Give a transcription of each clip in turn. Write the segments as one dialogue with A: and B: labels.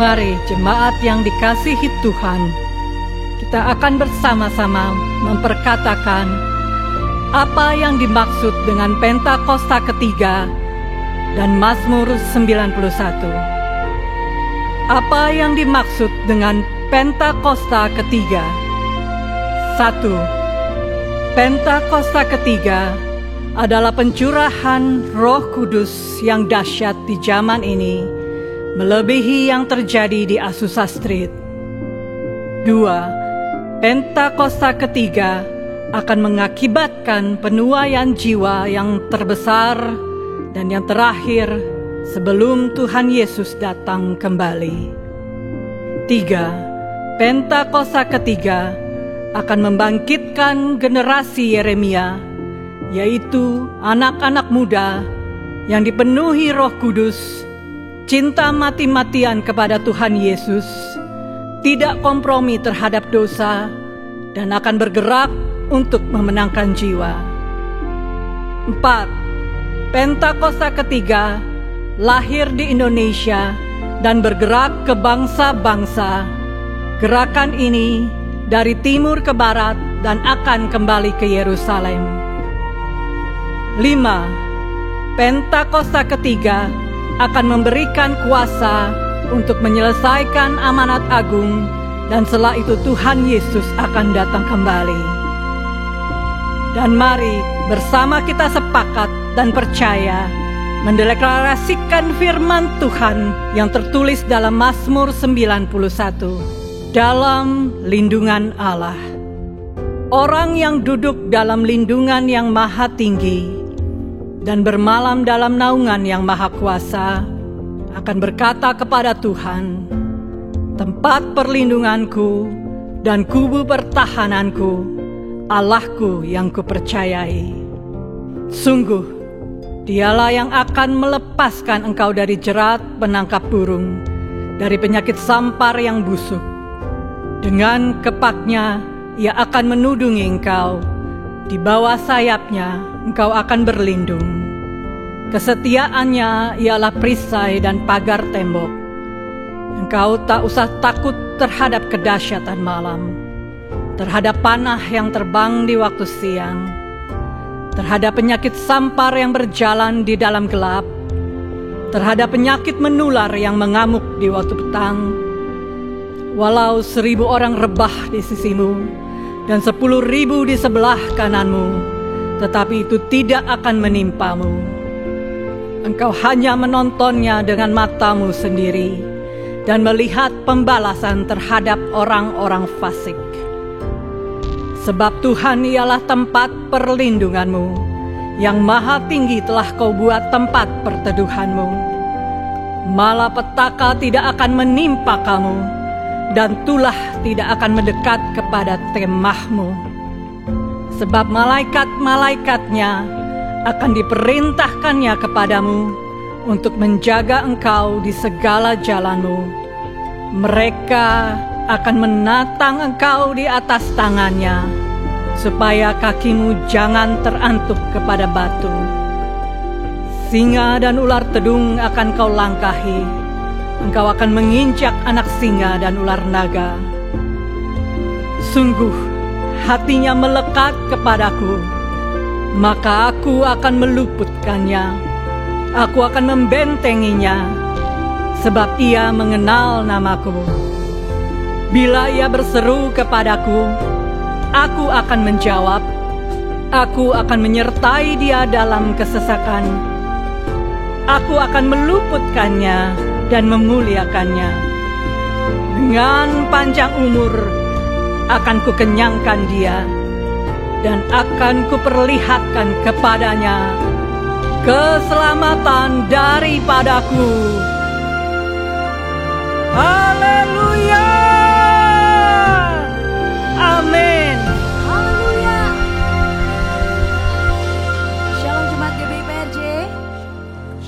A: Mari jemaat yang dikasihi Tuhan, kita akan bersama-sama memperkatakan apa yang dimaksud dengan Pentakosta ketiga dan Mazmur 91. Apa yang dimaksud dengan Pentakosta ketiga? 1. Pentakosta ketiga adalah pencurahan Roh Kudus yang dahsyat di zaman ini, melebihi yang terjadi di Azusa Street. 2. Pentakosta ketiga akan mengakibatkan penuaian jiwa yang terbesar dan yang terakhir sebelum Tuhan Yesus datang kembali. 3. Pentakosta ketiga akan membangkitkan generasi Yeremia, yaitu anak-anak muda yang dipenuhi Roh Kudus, cinta mati-matian kepada Tuhan Yesus, tidak kompromi terhadap dosa, dan akan bergerak untuk memenangkan jiwa. 4. Pentakosta ketiga lahir di Indonesia dan bergerak ke bangsa-bangsa. Gerakan ini dari timur ke barat dan akan kembali ke Yerusalem. 5. Pentakosta ketiga akan memberikan kuasa untuk menyelesaikan amanat agung, dan setelah itu Tuhan Yesus akan datang kembali. Dan mari bersama kita sepakat dan percaya mendeklarasikan firman Tuhan yang tertulis dalam Mazmur 91. Dalam lindungan Allah. Orang yang duduk dalam lindungan yang maha tinggi dan bermalam dalam naungan yang maha kuasa akan berkata kepada Tuhan, tempat perlindunganku dan kubu pertahananku, Allahku yang kupercayai. Sungguh, Dialah yang akan melepaskan engkau dari jerat penangkap burung, dari penyakit sampar yang busuk. Dengan kepaknya Ia akan menudungi engkau, di bawah sayapnya engkau akan berlindung. Kesetiaannya ialah perisai dan pagar tembok. Engkau tak usah takut terhadap kedahsyatan malam, terhadap panah yang terbang di waktu siang, terhadap penyakit sampar yang berjalan di dalam gelap, terhadap penyakit menular yang mengamuk di waktu petang. Walau 1000 orang rebah di sisimu dan 10.000 di sebelah kananmu, tetapi itu tidak akan menimpamu. Engkau hanya menontonnya dengan matamu sendiri dan melihat pembalasan terhadap orang-orang fasik. Sebab Tuhan ialah tempat perlindunganmu, yang maha tinggi telah kau buat tempat perteduhanmu. Malapetaka tidak akan menimpa kamu, dan tulah tidak akan mendekat kepada kemahmu. Sebab malaikat-malaikatnya akan diperintahkannya kepadamu untuk menjaga engkau di segala jalanmu. Mereka akan menatang engkau di atas tangannya, supaya kakimu jangan terantuk kepada batu. Singa dan ular tedung akan kau langkahi. Engkau akan menginjak anak singa dan ular naga. Sungguh, hatinya melekat kepadaku, maka aku akan meluputkannya. Aku akan membentenginya, sebab ia mengenal namaku. Bila ia berseru kepadaku, aku akan menjawab. Aku akan menyertai dia dalam kesesakan. Aku akan meluputkannya dan memuliakannya. Dengan panjang umur akan kukenyangkan dia, dan akan kuperlihatkan kepadanya keselamatan daripadaku. Haleluya! Amin.
B: Haleluya. Shalom jemaat GBI PRJ.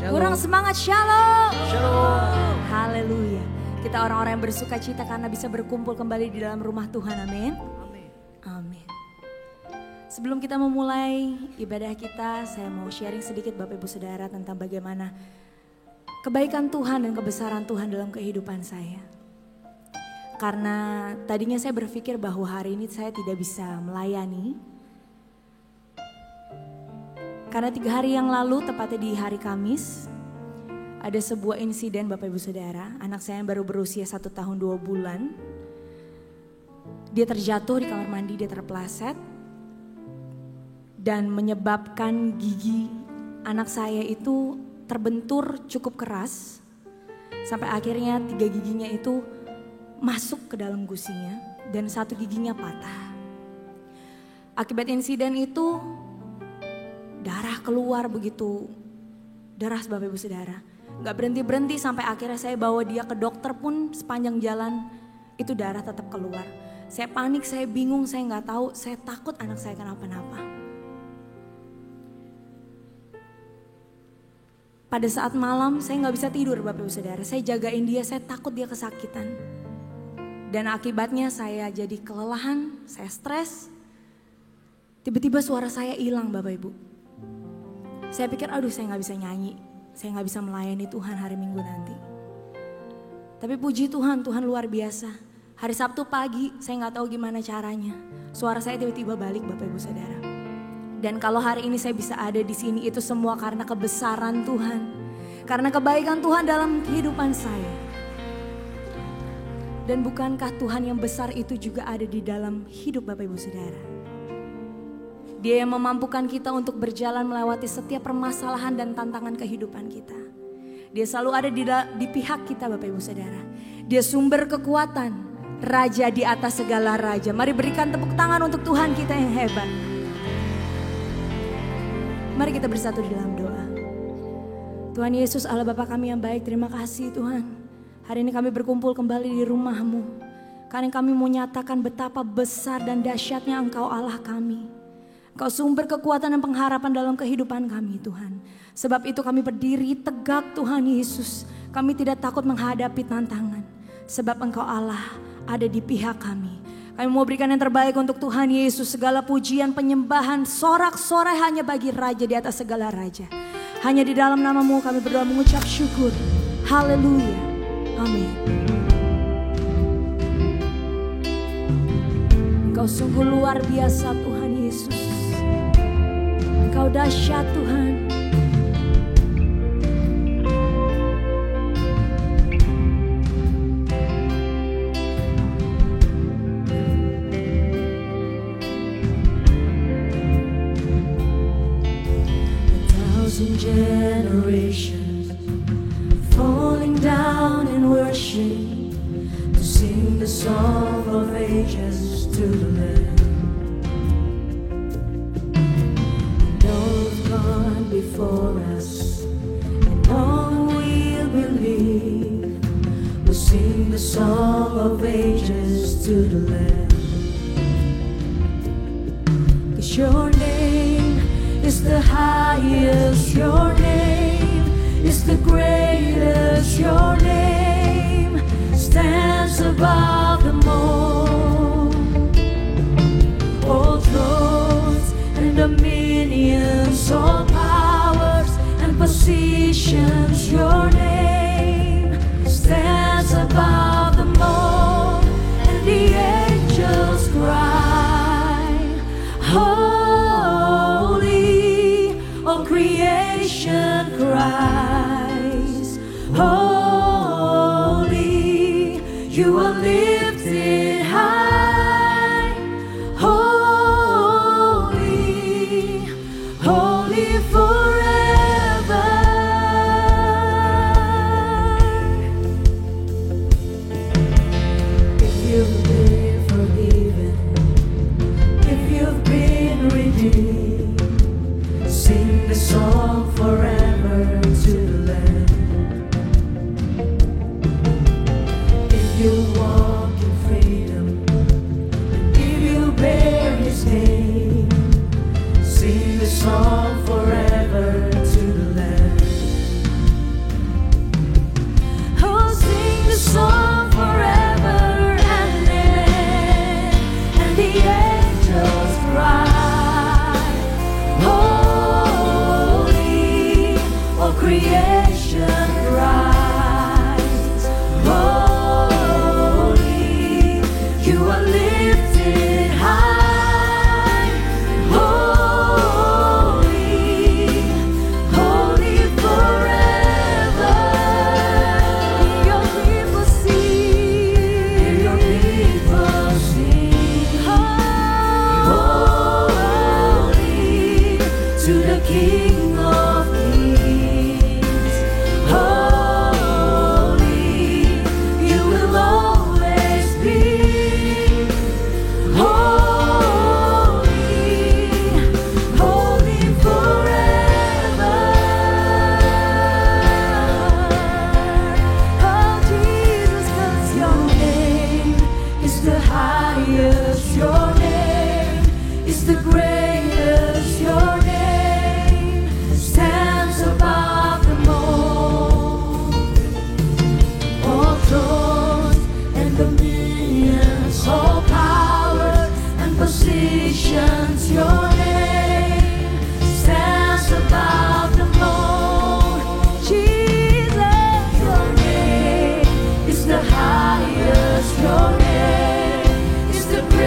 B: Kurang semangat, shalom.
C: Shalom.
B: Haleluya. Kita orang-orang yang bersuka cita karena bisa berkumpul kembali di dalam rumah Tuhan. Amin. Amin. Sebelum kita memulai ibadah kita, saya mau sharing sedikit Bapak Ibu Saudara tentang bagaimana kebaikan Tuhan dan kebesaran Tuhan dalam kehidupan saya. Karena tadinya saya berpikir bahwa hari ini saya tidak bisa melayani. Karena 3 hari yang lalu, tepatnya di hari Kamis, ada sebuah insiden Bapak Ibu Saudara. Anak saya yang baru berusia 1 tahun 2 bulan. Dia terjatuh di kamar mandi, dia terpeleset. Dan menyebabkan gigi anak saya itu terbentur cukup keras. Sampai akhirnya 3 giginya itu masuk ke dalam gusinya dan 1 giginya patah. Akibat insiden itu darah keluar begitu deras Bapak Ibu Saudara. Gak berhenti-berhenti sampai akhirnya saya bawa dia ke dokter pun sepanjang jalan itu darah tetap keluar. Saya panik, saya bingung, saya gak tahu, saya takut anak saya kenapa-napa. Pada saat malam saya gak bisa tidur Bapak Ibu Saudara. Saya jagain dia, saya takut dia kesakitan. Dan akibatnya saya jadi kelelahan, saya stres. Tiba-tiba suara saya hilang Bapak Ibu. Saya pikir aduh saya gak bisa nyanyi. Saya gak bisa melayani Tuhan hari Minggu nanti. Tapi puji Tuhan, Tuhan luar biasa. Hari Sabtu pagi saya gak tahu gimana caranya. Suara saya tiba-tiba balik Bapak Ibu Saudara. Dan kalau hari ini saya bisa ada di sini itu semua karena kebesaran Tuhan. Karena kebaikan Tuhan dalam kehidupan saya. Dan bukankah Tuhan yang besar itu juga ada di dalam hidup Bapak Ibu Saudara? Dia yang memampukan kita untuk berjalan melewati setiap permasalahan dan tantangan kehidupan kita. Dia selalu ada di pihak kita Bapak Ibu Saudara. Dia sumber kekuatan, Raja di atas segala raja. Mari berikan tepuk tangan untuk Tuhan kita yang hebat. Mari kita bersatu di dalam doa. Tuhan Yesus Allah Bapa kami yang baik, terima kasih Tuhan. Hari ini kami berkumpul kembali di rumah-Mu. Karena kami mau nyatakan betapa besar dan dahsyatnya Engkau Allah kami. Engkau sumber kekuatan dan pengharapan dalam kehidupan kami Tuhan. Sebab itu kami berdiri tegak Tuhan Yesus. Kami tidak takut menghadapi tantangan. Sebab Engkau Allah ada di pihak kami. Kami mau berikan yang terbaik untuk Tuhan Yesus. Segala pujian, penyembahan, sorak-sorai hanya bagi Raja di atas segala raja. Hanya di dalam nama-Mu kami berdoa mengucap syukur. Haleluya. Amin. Engkau sungguh luar biasa Tuhan Yesus. Engkau dahsyat Tuhan.
C: Generations falling down in worship to sing the song of ages to the Lamb. And all who've gone before us and all who will believe will sing the song of ages to the Lamb. 'Cause your name is the highest, your name is the greatest, your name stands above them all thrones and dominions, all powers and positions, your name stands above them all, and the angels cry, all creation cries, holy, you are lifted high, holy, holy forever. If you've been forgiven, if you've been redeemed, sing the song forever to the Lamb. If you walk in freedom, highest, your name is the greatest, your name stands above them all thrones and dominions, all powers and positions, your name stands above them all. Jesus, your name is the highest, your name is the greatest.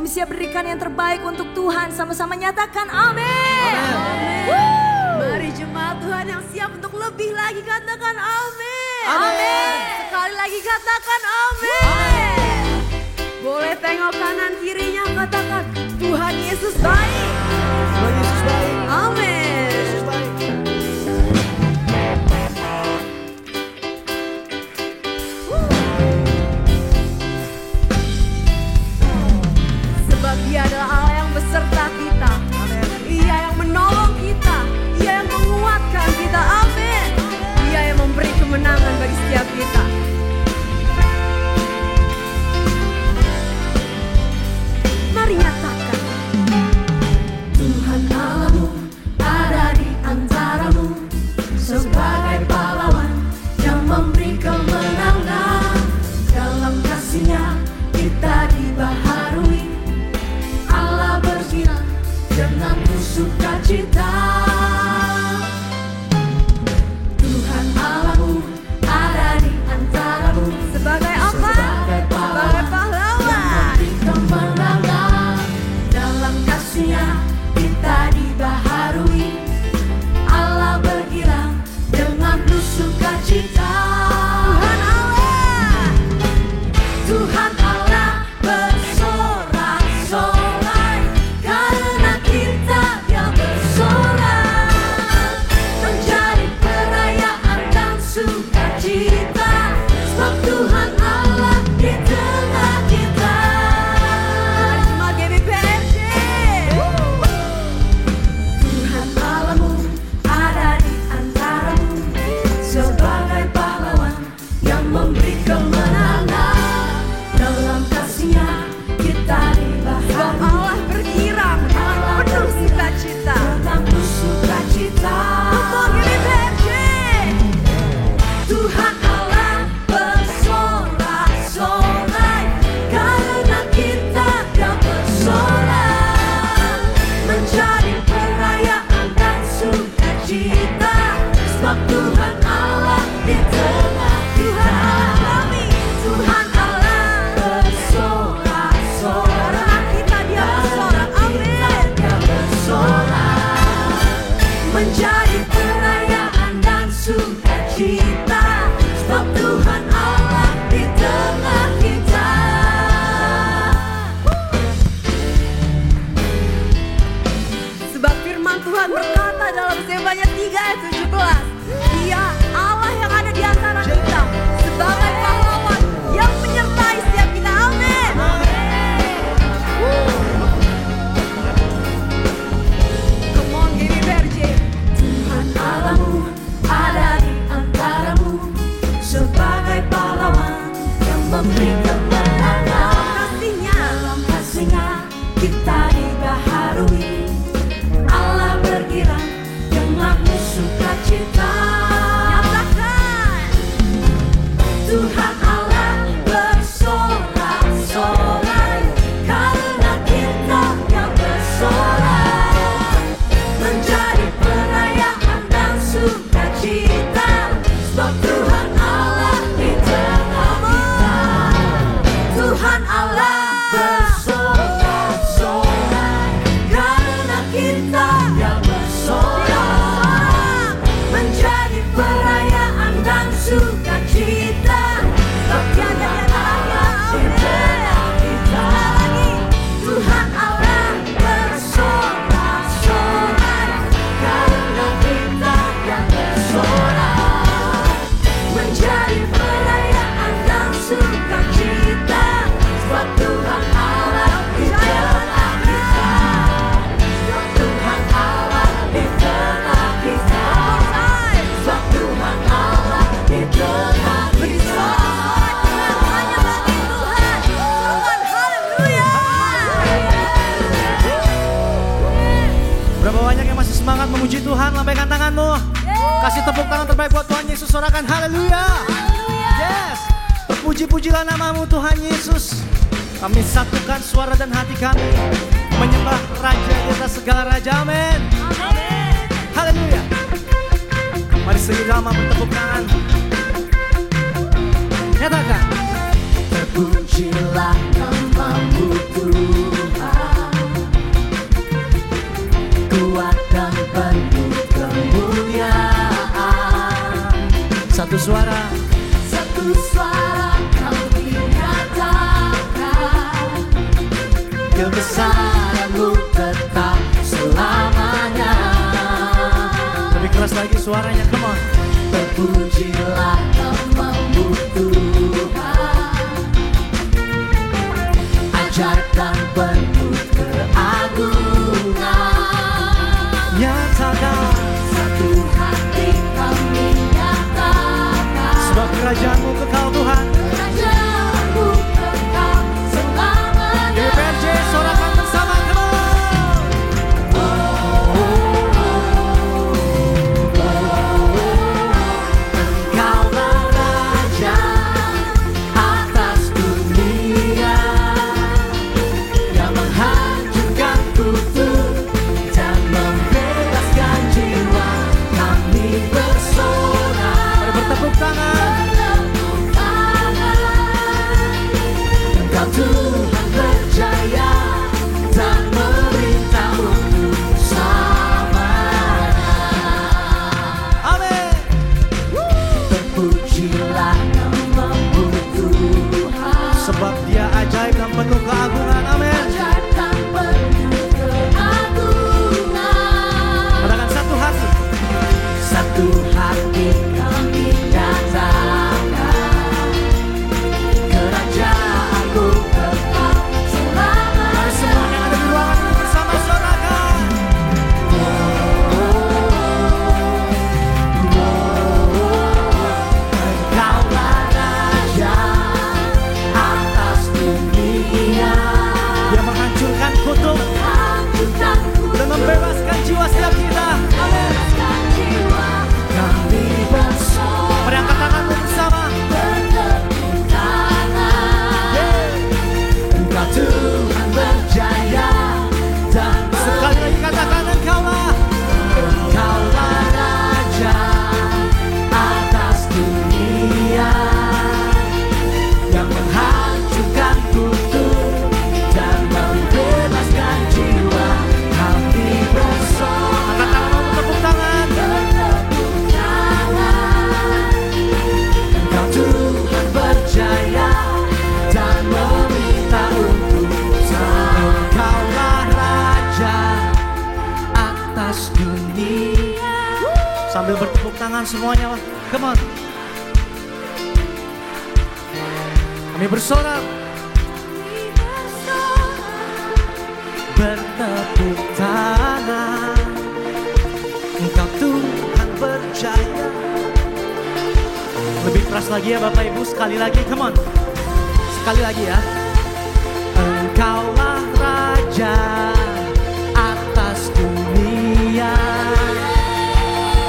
B: kami siap berikan yang terbaik untuk Tuhan. Sama-sama nyatakan amin.
C: Mari jemaat Tuhan yang siap untuk lebih lagi katakan amin.
B: Amin.
C: Sekali lagi katakan amin. Boleh tengok kanan kirinya, katakan Tuhan Yesus baik.
D: Tuhan Yesus baik.
C: Amin.
D: Yesus baik.
C: Sebab Dia adalah Allah yang beserta kita. Ia yang menolong kita. Ia yang menguatkan kita. Amin. Dia yang memberi kemenangan bagi setiap kita. Mari nyatakan.
B: Tuhan Allahmu ada di antaramu sebagai pahlawan yang memberi kemenangan. Dalam kasih-Nya kita dibaharui. Allah bersinar dengan sukacita. Tuhan Allahmu ada di antaramu
C: Sebagai apa?
B: sebagai
C: Sebagai pahlawan.
B: kemenangan. Dalam kasih-Nya kita dibaharui. Allah bergilang dengan penuh sukacita.
C: Tuhan Allah.
B: Tuhan Allah bersorak-sorai karena kita Dia bersorak, menjadi perayaan dan sukacita. Sebab Tuhan Allah di tengah kita.
C: Jemaat GBPRJ.
B: Tuhan Allahmu ada di antaramu sebagai pahlawan yang memberi kemenangan. Dalam kasih-Nya kita
C: Sebab
B: dibaharui.
C: Allah bergirang dengan penuh sukacita.
B: Dengan penuh sukacita.
C: Untuk GBPRJ.
B: Tuhan Allah bersorak-sorai karena kita Dia bersorak, menjadi perayaan dan sukacita. Sebab Tuhan Allah di tengah kita. Tuhan Allah bersorak-sorai
C: Kita Dia bersorak. Amin.
B: Dia bersorak, menjadi perayaan dan sukacita. Sebab Tuhan Allah di tengah kita.
C: Sebab firman Tuhan berkata dalam Zefanya 3 ayat 17, Dia Allah yang ada di antara kita sebagai pahlawan yang menyertai setiap kita. Amin. Come on GBPRJ.
B: Tuhan Allahmu ada di antaramu sebagai pahlawan yang memberi kemenangan.
C: Kasihnya.
B: Dalam kasih-Nya kita dibaharui. Allah bergirang dengan penuh sukacita.
C: Nyatakan.
B: Tuhan Allah bersorak-sorai karena kita yang bersorak, menjadi perayaan dan sukacita. Sebab Tuhan Allah di tengah kita. Tuhan Allah bersorak-sorai karena kita yang bersorak, menjadi perayaan dan sukacita. Sebab Dia di tengah kita. Tuhan Allah bersorak-sorai karena kita yang bersorak, menjadi perayaan dan sukacita. Sebab Tuhan Allah di tengah kita. Sebab Tuhan Allah di tengah kita. Sebab Tuhan Allah di tengah kita.
C: Hanya bagi Tuhan. Tuhan, haleluya.
D: Berapa banyak yang masih semangat memuji Tuhan? Lambaikan tanganmu. Kasih tepuk tangan terbaik buat Tuhan Yesus. Sorakan haleluya. Yes. Terpuji-pujilah namamu Tuhan Yesus. Kami satukan suara dan hati kami menyembah Raja di atas segala raja. Amin. Haleluya. Mari seirama bertepuk tangan. Nyatakan.
B: Terpujilah namamu Tuhan.
D: Satu suara.
C: Satu suara kami nyatakan, kebesaran-Mu tetap selamanya.
D: Lebih keras lagi suaranya, come on.
C: Terpujilah nama-Mu Tuhan, ajaib dan penuh keagungan.
D: Nyatakan
C: Satu hati kami nyatakan,
D: sebab kerajaan-Mu kekal Tuhan.
C: kerajaan-Mu kekal selamanya.
D: GPRJ sorakan bersama, come on.
C: Engkaulah Raja atas dunia, yang menghancurkan kutuk dan membebaskan jiwa. Kami bersorak,
D: Mari bertepuk tangan.
C: bertepuk tangan. Engkau Tuhan berjaya dan memerintah untuk selamanya.
D: Amin.
C: Terpujilah nama-Mu Tuhan,
D: Sebab Dia ajaib dan penuh keagungan. Amin.
C: ajaib dan penuh keagungan.
D: Katakan satu hati.
C: Satu hati kami nyatakan, kerajaan-Mu kekal selamanya.
D: Mari semua yang ada di ruangan ini bersama sorakan.
C: Engkaulah Raja atas dunia,
D: Dia menghancurkan kutuk
C: hancurkan
D: dan membebaskan jiwa setiap kita. Amin.
C: bebaskan jiwa. Kami bersorak,
D: Mari angkat tanganmu bersama.
C: bertepuk tangan. Engkau Tuhan berjaya dan
D: Sekali lagi katakan Engkaulah.
C: Engkaulah Raja atas dunia, yang menghancurkan kutuk dan membebaskan jiwa. Kami bersorak,
D: Angkat tanganmu, tepuk tangan.
C: bertepuk tangan. Engkau Tuhan berjaya dan meminta untuk
D: Engkaulah Raja atas dunia. Sambil bertepuk tangan semuanya. Come on. Kami bersorak. Bertepuk tangan. Engkau Tuhan berjaya. Lebih keras lagi ya Bapak Ibu. Sekali lagi, come on. Sekali lagi ya. Engkaulah Raja atas dunia,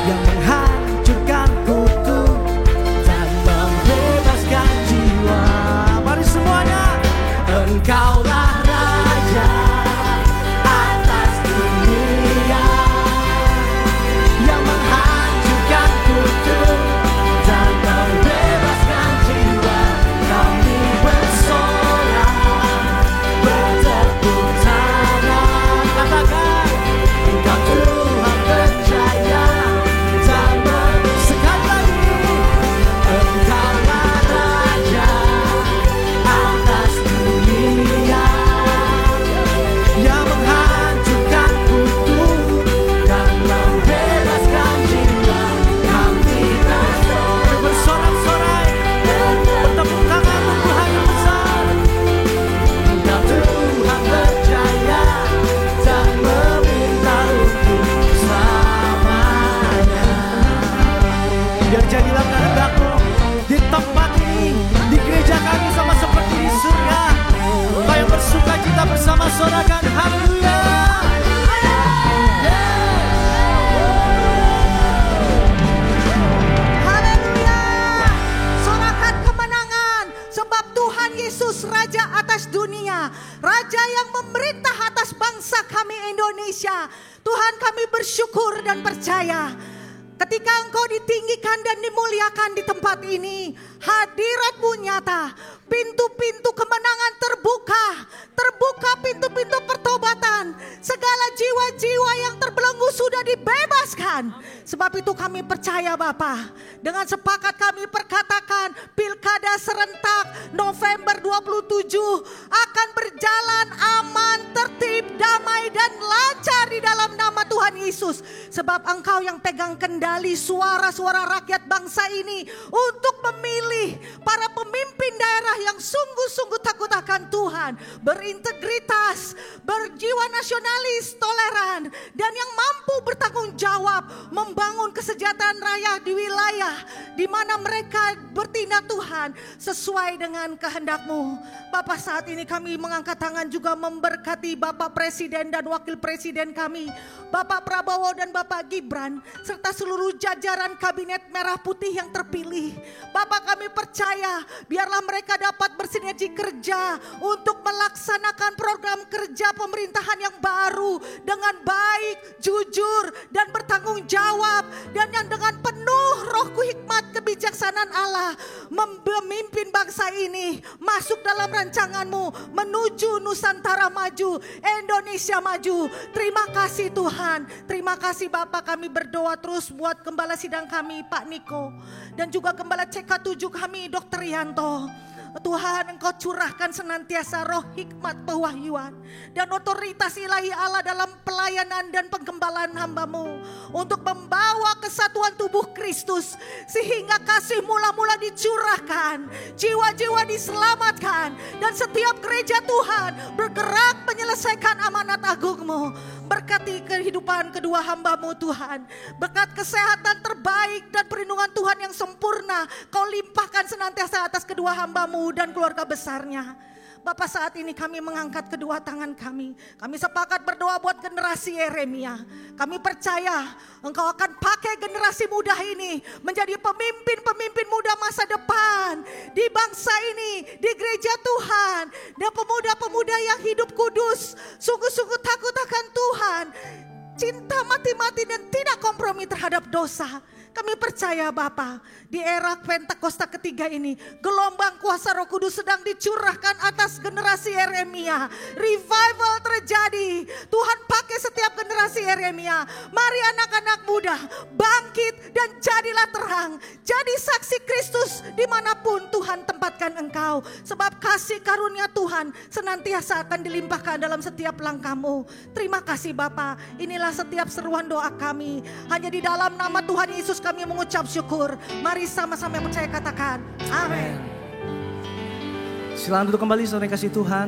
D: yang menghancurkan kutuk dan membebaskan jiwa. Mari semuanya. Engkaulah Raja
C: atas dunia, yang menghancurkan kutuk dan membebaskan jiwa. Kami bersorak, bertepuk tangan. Katakan, Engkau Tuhan berjaya dan
D: sekali lagi.
C: Engkaulah Raja atas dunia,
D: Yang menghancurkan
C: kutuk dan membebaskan jiwa. Kami bersorak,
D: bersorak-sorai. Bertepuk tangan untuk Tuhan yang besar.
C: Engkau Tuhan berjaya dan meminta untuk selamanya.
D: Biar jadilah kehendak-Mu di tempat ini, di gereja kami sama seperti di surga. Kau yang bersuka cita bersama sorakan haleluya.
E: Haleluya. Sorakan kemenangan sebab Tuhan Yesus Raja atas dunia, Raja yang memerintah atas bangsa kami Indonesia. Tuhan, kami bersyukur dan percaya ketika Engkau ditinggikan dan dimuliakan di tempat ini, hadirat-Mu nyata, pintu-pintu kemenangan terbuka pintu-pintu pertobatan, segala jiwa-jiwa yang terbelenggu sudah dibebaskan. Sebab itu kami percaya Bapa, Dengan sepakat kami perkatakan pilkada serentak November 27 akan berjalan aman, tertib, damai dan lancar di dalam nama Tuhan Yesus. Sebab Engkau yang pegang kendali suara-suara rakyat bangsa ini untuk memilih para pemimpin daerah yang sungguh-sungguh takut akan Tuhan, berintegritas, berjiwa nasionalis, toleran, dan yang mampu bertanggung jawab membangun kesejahteraan rakyat di wilayah di mana mereka bertindak Tuhan sesuai dengan kehendak-Mu. Bapak, saat ini kami mengangkat tangan juga memberkati Bapak Presiden dan Wakil Presiden kami, Bapak Prabowo dan Bapak Gibran, serta seluruh jajaran Kabinet Merah Putih yang terpilih. Bapak, kami percaya biarlah mereka dapat bersinergi kerja untuk melaksanakan program kerja pemerintahan yang baru dengan baik, jujur, dan bertanggung jawab, dan yang dengan penuh rohku hikmat kebijaksanaan Allah memimpin bangsa ini masuk dalam rancangan-Mu menuju Nusantara maju, Indonesia maju. Terima kasih Tuhan. Terima kasih Bapak, kami berdoa terus buat Gembala Sidang kami Pak Niko, dan juga Gembala CK7 kami Dr. Yanto. Tuhan, Engkau curahkan senantiasa roh hikmat pewahyuan dan otoritas ilahi Allah dalam pelayanan dan penggembalaan hamba-Mu untuk membawa kesatuan tubuh Kristus, sehingga kasih mula-mula dicurahkan, jiwa-jiwa diselamatkan, dan setiap gereja Tuhan bergerak menyelesaikan amanat agung-Mu. Berkati kehidupan kedua hamba-Mu Tuhan, berkat kesehatan terbaik dan perlindungan Tuhan yang sempurna Kau limpahkan senantiasa atas kedua hamba-Mu dan keluarga besarnya. Bapak, saat ini kami mengangkat kedua tangan kami. Kami sepakat berdoa buat generasi Yeremia. Kami percaya Engkau akan pakai generasi muda ini menjadi pemimpin-pemimpin muda masa depan di bangsa ini, di gereja Tuhan. Dan pemuda-pemuda yang hidup kudus, sungguh-sungguh takut akan Tuhan, cinta mati-mati dan tidak kompromi terhadap dosa. Kami percaya Bapa, di era Pentakosta ketiga ini, gelombang kuasa Roh Kudus sedang dicurahkan atas generasi Yeremia. Revival terjadi. Tuhan pakai setiap generasi Yeremia. Mari anak-anak muda bangkit dan jadilah terang. Jadi saksi Kristus dimanapun Tuhan tempatkan engkau. Sebab kasih karunia Tuhan senantiasa akan dilimpahkan dalam setiap langkahmu. Terima kasih Bapa. Inilah setiap seruan doa kami. Hanya di dalam nama Tuhan Yesus kami mengucap syukur. Mari sama-sama yang percaya katakan amin.
D: Silakan duduk kembali saudara yang kasih Tuhan.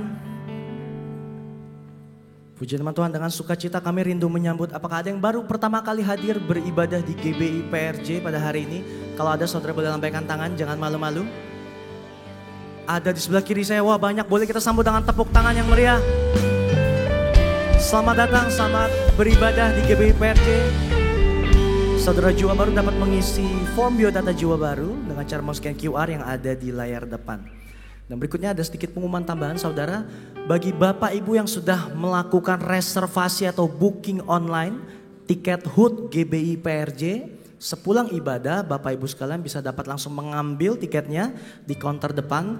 D: Puji nama Tuhan, dengan sukacita kami rindu menyambut. Apakah ada yang baru pertama kali hadir beribadah di GBI PRJ pada hari ini? Kalau ada saudara boleh lambaikan tangan, jangan malu-malu. Ada di sebelah kiri saya, wah banyak, boleh kita sambut dengan tepuk tangan yang meriah. Selamat datang, selamat beribadah di GBI PRJ. Saudara jiwa baru dapat mengisi form biodata jiwa baru dengan cara men-scan QR yang ada di layar depan. Dan berikutnya ada sedikit pengumuman tambahan saudara. Bagi Bapak Ibu yang sudah melakukan reservasi atau booking online tiket HUT GBI PRJ, sepulang ibadah Bapak Ibu sekalian bisa dapat langsung mengambil tiketnya di counter depan.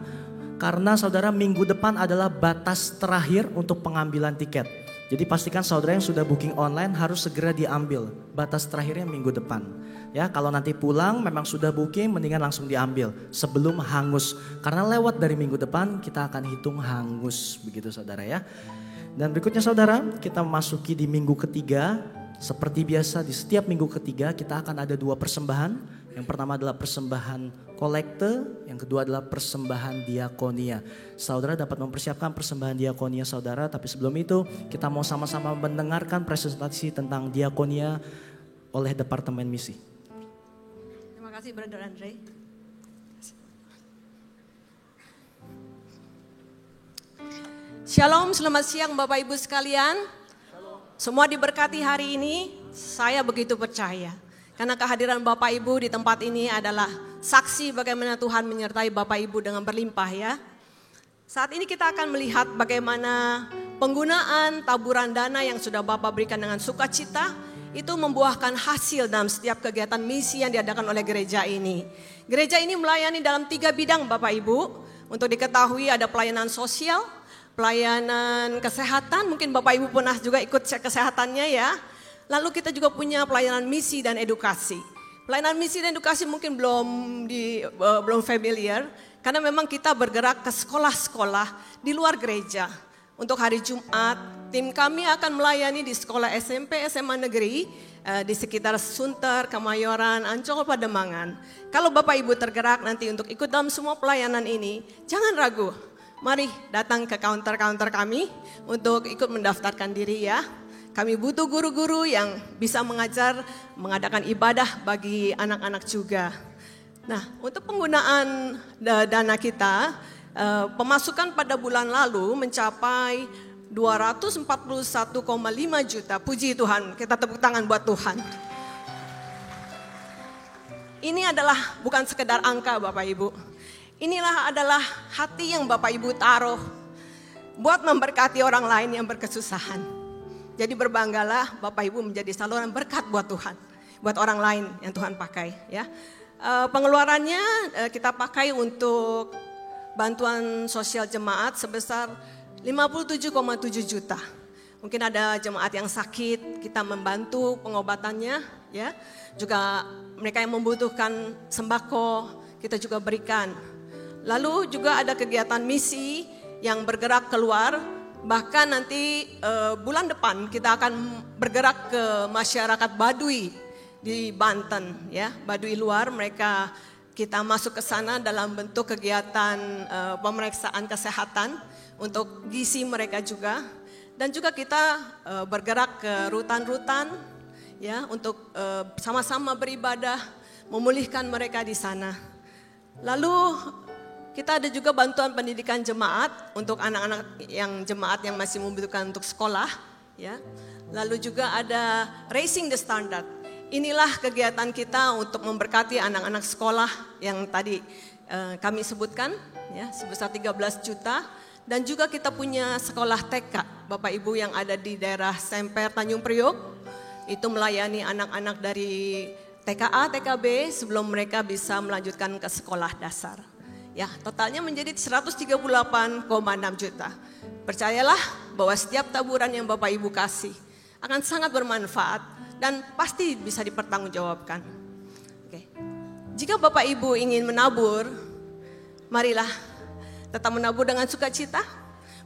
D: Karena saudara minggu depan adalah batas terakhir untuk pengambilan tiket. Jadi pastikan saudara yang sudah booking online harus segera diambil. Batas terakhirnya minggu depan. Ya, kalau nanti pulang memang sudah booking, mendingan langsung diambil sebelum hangus. Karena lewat dari minggu depan kita akan hitung hangus, begitu saudara ya. Dan berikutnya saudara, kita memasuki di minggu ketiga. Seperti biasa di setiap minggu ketiga kita akan ada 2 persembahan. Yang pertama adalah persembahan kolekte, yang kedua adalah persembahan diakonia. Saudara dapat mempersiapkan persembahan diakonia saudara, tapi sebelum itu kita mau sama-sama mendengarkan presentasi tentang diakonia oleh Departemen Misi.
F: Terima kasih Brother Andre. Shalom, selamat siang Bapak Ibu sekalian. Semua diberkati hari ini, saya begitu percaya. Karena kehadiran Bapak Ibu di tempat ini adalah saksi bagaimana Tuhan menyertai Bapak Ibu dengan berlimpah ya. Saat ini kita akan melihat bagaimana penggunaan taburan dana yang sudah Bapak berikan dengan sukacita itu membuahkan hasil dalam setiap kegiatan misi yang diadakan oleh gereja ini. Gereja ini melayani dalam 3 bidang Bapak Ibu. Untuk diketahui ada pelayanan sosial, pelayanan kesehatan, mungkin Bapak Ibu pernah juga ikut cek kesehatannya ya. Lalu kita juga punya pelayanan misi dan edukasi. Pelayanan misi dan edukasi mungkin belum familiar, karena memang kita bergerak ke sekolah-sekolah di luar gereja. Untuk hari Jumat, tim kami akan melayani di sekolah SMP, SMA negeri di sekitar Sunter, Kemayoran, Ancol, Pademangan. Kalau Bapak Ibu tergerak nanti untuk ikut dalam semua pelayanan ini, jangan ragu. Mari datang ke counter-counter kami untuk ikut mendaftarkan diri ya. Kami butuh guru-guru yang bisa mengajar, mengadakan ibadah bagi anak-anak juga. Nah, untuk penggunaan dana kita, pemasukan pada bulan lalu mencapai 241,5 juta. Puji Tuhan, kita tepuk tangan buat Tuhan. Ini adalah bukan sekedar angka Bapak Ibu. Inilah adalah hati yang Bapak Ibu taruh buat memberkati orang lain yang berkesusahan. Jadi berbanggalah Bapak Ibu menjadi saluran berkat buat Tuhan, buat orang lain yang Tuhan pakai ya. Pengeluarannya kita pakai untuk bantuan sosial jemaat sebesar 57,7 juta. Mungkin ada jemaat yang sakit, kita membantu pengobatannya ya. Juga mereka yang membutuhkan sembako, kita juga berikan. Lalu juga ada kegiatan misi yang bergerak keluar. Bahkan nanti bulan depan kita akan bergerak ke masyarakat Baduy di Banten ya. Baduy luar, mereka kita masuk ke sana dalam bentuk kegiatan pemeriksaan kesehatan untuk gizi mereka juga. Dan juga kita bergerak ke rutan-rutan ya untuk sama-sama beribadah, memulihkan mereka di sana. Lalu kita ada juga bantuan pendidikan jemaat untuk anak-anak jemaat yang masih membutuhkan untuk sekolah ya. Lalu juga ada Raising the Standard. Inilah kegiatan kita untuk memberkati anak-anak sekolah yang tadi kami sebutkan ya, sebesar 13 juta. Dan juga kita punya sekolah TK Bapak Ibu yang ada di daerah Semper, Tanjung Priok. Itu melayani anak-anak dari TKA, TKB sebelum mereka bisa melanjutkan ke sekolah dasar. Ya, totalnya menjadi 138,6 juta. Percayalah bahwa setiap taburan yang Bapak Ibu kasih akan sangat bermanfaat dan pasti bisa dipertanggungjawabkan. Oke. Jika Bapak Ibu ingin menabur, marilah tetap menabur dengan sukacita.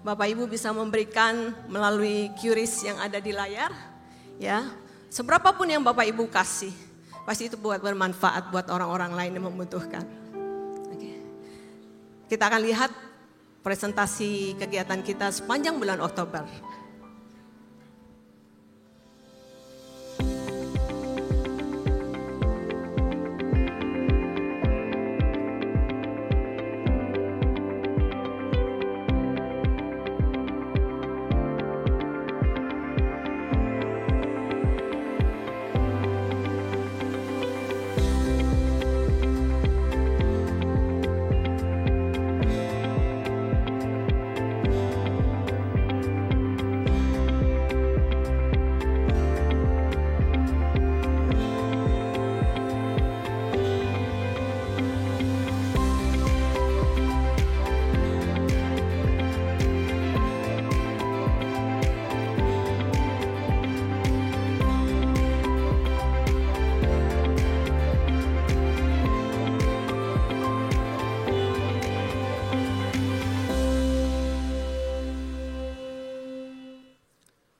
F: Bapak Ibu bisa memberikan melalui QRIS yang ada di layar. Ya, seberapapun yang Bapak Ibu kasih, pasti itu buat bermanfaat buat orang-orang lain yang membutuhkan. Kita akan lihat presentasi kegiatan kita sepanjang bulan Oktober.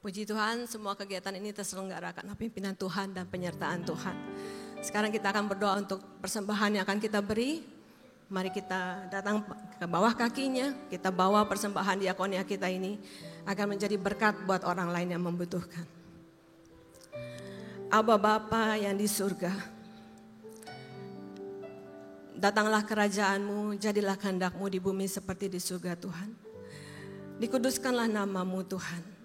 F: Puji Tuhan, semua kegiatan ini terselenggarakan pimpinan Tuhan dan penyertaan Tuhan. Sekarang kita akan berdoa untuk persembahan yang akan kita beri. Mari kita datang ke bawah kakinya, kita bawa persembahan diakonia kita ini agar menjadi berkat buat orang lain yang membutuhkan. Aba Bapa yang di surga, datanglah kerajaan-Mu, jadilah kehendak-Mu di bumi seperti di surga Tuhan. Dikuduskanlah nama-Mu Tuhan.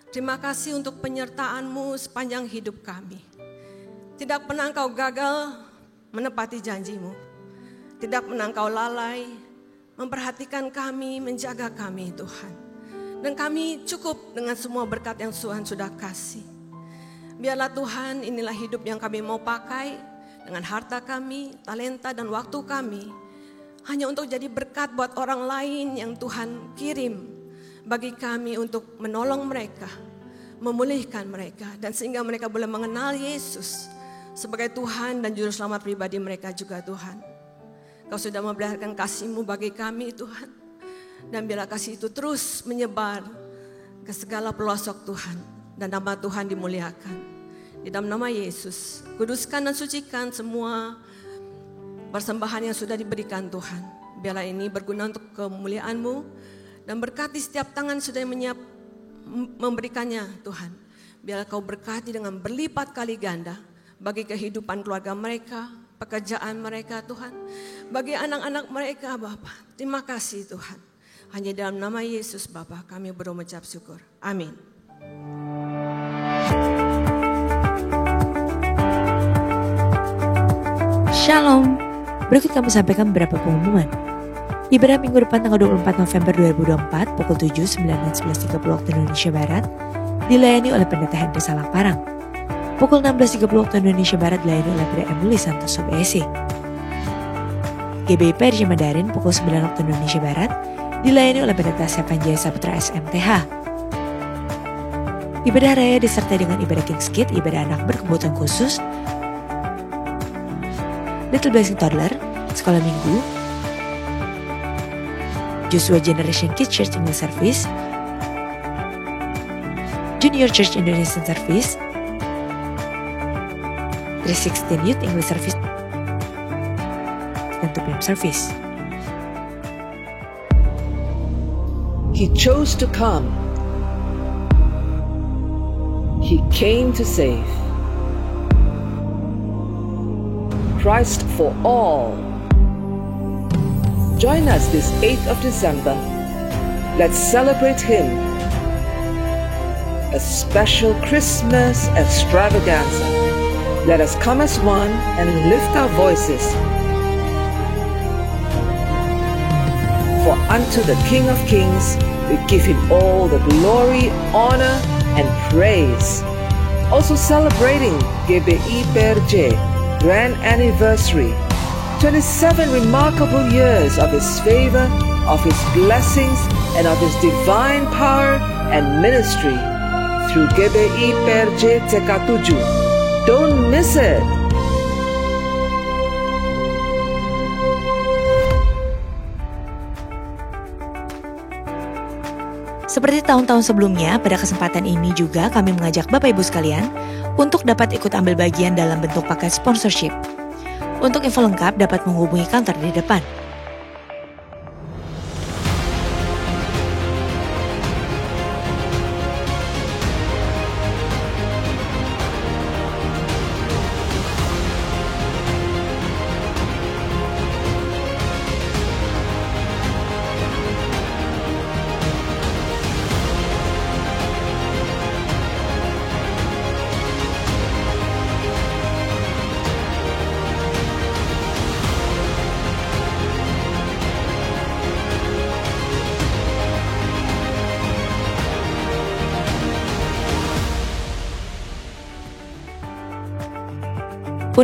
F: Terima kasih untuk penyertaan-Mu sepanjang hidup kami. Tidak pernah Engkau gagal menepati janji-Mu. Tidak pernah Engkau lalai memperhatikan kami, menjaga kami Tuhan. Dan kami cukup dengan semua berkat yang Tuhan sudah kasih. Biarlah Tuhan, inilah hidup yang kami mau pakai dengan harta kami, talenta dan waktu kami. Hanya untuk jadi berkat buat orang lain yang Tuhan kirim bagi kami untuk menolong mereka, memulihkan mereka, dan sehingga mereka boleh mengenal Yesus sebagai Tuhan dan Juru Selamat pribadi mereka juga Tuhan. Kau sudah memberikan kasih-Mu bagi kami Tuhan. Dan biarlah kasih itu terus menyebar ke segala pelosok Tuhan. Dan nama Tuhan dimuliakan. Di dalam nama Yesus, kuduskan dan sucikan semua persembahan yang sudah diberikan Tuhan. Biarlah ini berguna untuk kemuliaan-Mu. Dan berkati setiap tangan sudah memberikannya Tuhan. Biarlah Kau berkati dengan berlipat kali ganda bagi kehidupan keluarga mereka, pekerjaan mereka Tuhan. Bagi anak-anak mereka Bapa. Terima kasih Tuhan. Hanya dalam nama Yesus Bapa kami berucap syukur. Amin.
G: Shalom. Berikut kami sampaikan beberapa pengumuman. Ibadah minggu depan tanggal 24 November 2024 pukul 7, 9, dan 11.30 waktu Indonesia Barat dilayani oleh Pendeta Henry Salangparang. Pukul 16.30 waktu Indonesia Barat dilayani oleh Pendeta Emily Santoso BSC. GBI PRJ Mandarin pukul 9 waktu Indonesia Barat dilayani oleh Pendeta Stefan Jaya Saputra SMTH. Ibadah raya disertai dengan ibadah King's Kid, ibadah anak berkebutuhan khusus, Little Blessing Toddler, sekolah minggu, Joshua Generation Kids Church English Service, Junior Church Indonesian Service, 316 Youth English Service, dan 2PM Service.
H: He chose to come. He came to save. Christ for all. Join us this 8th of December. Let's celebrate Him. A special Christmas extravaganza. Let us come as one and lift our voices. For unto the King of Kings we give Him all the glory, honor, and praise. Also celebrating GBI PRJ Grand Anniversary. 27 remarkable years of His favor, of His blessings, and of His divine power and ministry through GBI PRJ TK7. Don't miss it!
G: Seperti tahun-tahun sebelumnya, pada kesempatan ini juga kami mengajak Bapak Ibu sekalian untuk dapat ikut ambil bagian dalam bentuk paket sponsorship. Untuk info lengkap dapat menghubungi kantor di depan.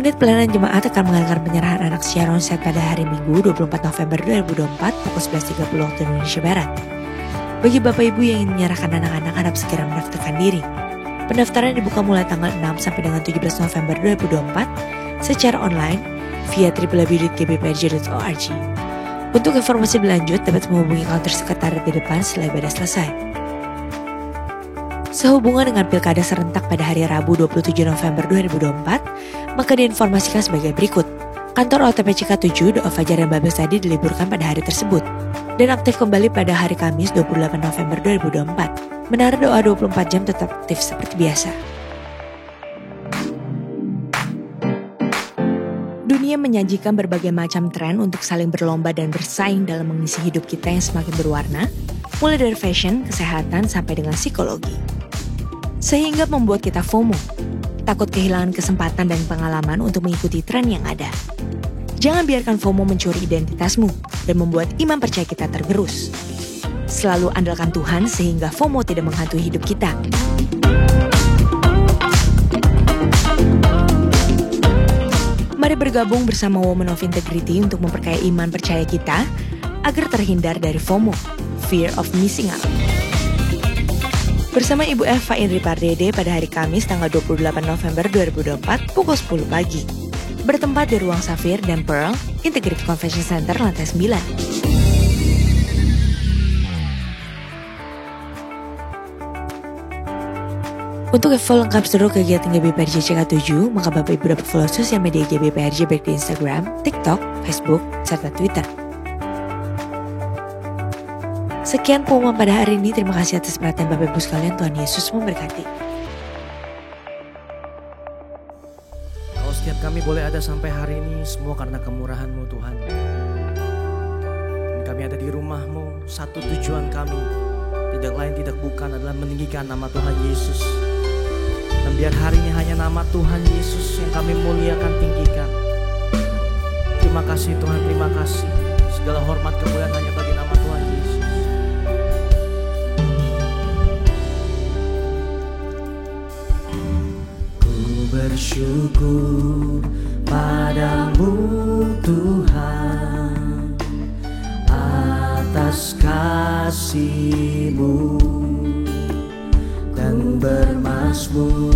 G: Unit pelayanan jemaat akan mengadakan penyerahan anak secara onsite pada hari Minggu 24 November 2024 pukul 11.30 waktu Indonesia Barat. Bagi Bapak Ibu yang ingin menyerahkan anak-anak harap segera mendaftarkan diri. Pendaftaran dibuka mulai tanggal 6 sampai dengan 17 November 2024 secara online via www.gbprj.org. Untuk informasi lebih lanjut dapat menghubungi counter sekretariat di depan setelah ibadah selesai. Sehubungan dengan pilkada serentak pada hari Rabu 27 November 2024, maka diinformasikan sebagai berikut. Kantor OTP CK7 Doa Fajar dan Babel Study diliburkan pada hari tersebut dan aktif kembali pada hari Kamis 28 November 2024. Menara doa 24 jam tetap aktif seperti biasa. Dunia menyajikan berbagai macam tren untuk saling berlomba dan bersaing dalam mengisi hidup kita yang semakin berwarna, mulai dari fashion, kesehatan, sampai dengan psikologi. Sehingga membuat kita FOMO, takut kehilangan kesempatan dan pengalaman untuk mengikuti tren yang ada. Jangan biarkan FOMO mencuri identitasmu dan membuat iman percaya kita tergerus. Selalu andalkan Tuhan sehingga FOMO tidak menghantui hidup kita. Mari bergabung bersama Women of Integrity untuk memperkaya iman percaya kita agar terhindar dari FOMO, Fear of Missing Out. bersama Ibu Eva Indri Pardede pada hari Kamis tanggal 28 November 2024 pukul 10 pagi. Bertempat di Ruang Safir dan Pearl, Integrated Convention Center lantai 9. Untuk info lengkap seluruh kegiatan GBPRJ CK7, maka Bapak Ibu dapat follow sosial media GBPRJ baik di Instagram, TikTok, Facebook, serta Twitter. Sekian pengumuman pada hari ini, terima kasih atas perhatian Bapak Ibu sekalian, Tuhan Yesus memberkati.
D: Kalau setiap kami boleh ada sampai hari ini, semua karena kemurahan-Mu Tuhan. Dan kami ada di rumah-Mu, satu tujuan kami, tidak lain tidak bukan adalah meninggikan nama Tuhan Yesus. Dan biar hari ini hanya nama Tuhan Yesus yang kami muliakan, tinggikan. Terima kasih Tuhan, terima kasih. Segala hormat kemuliaan hanya bagi nama Tuhan Yesus. Ku bersyukur padamu Tuhan atas kasih-Mu dan bermazmur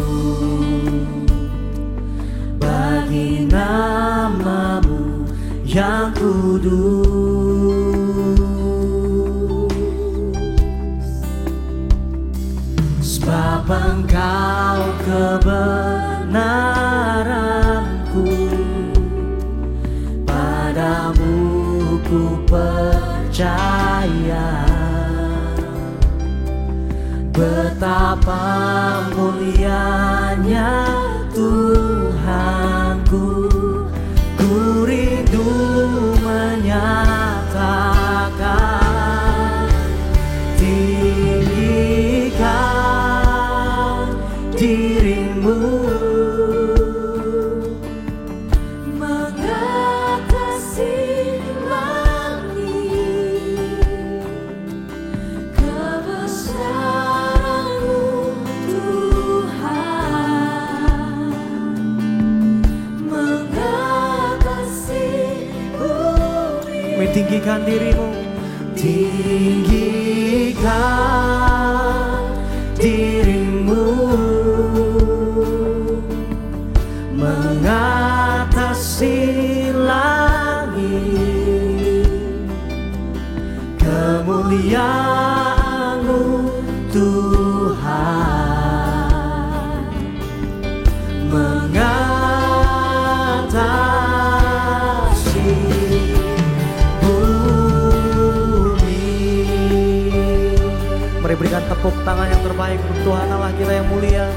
D: bagi nama-Mu yang kudus. Sebab Engkau kebenaranku, padamu ku percaya. Betapa mulianya Tuhanku, ku rindu menyatakan, tinggikan diri-Mu mengatasi langit, kebesaran-Mu Tuhan mengatasi bumi. Tinggikan diri-Mu, tinggikan diri-Mu mengatasi langit, kemuliaan-Mu Tuhan mengatasi bumi. Mari berikan tepuk tangan yang terbaik untuk Tuhan Allah kita yang mulia.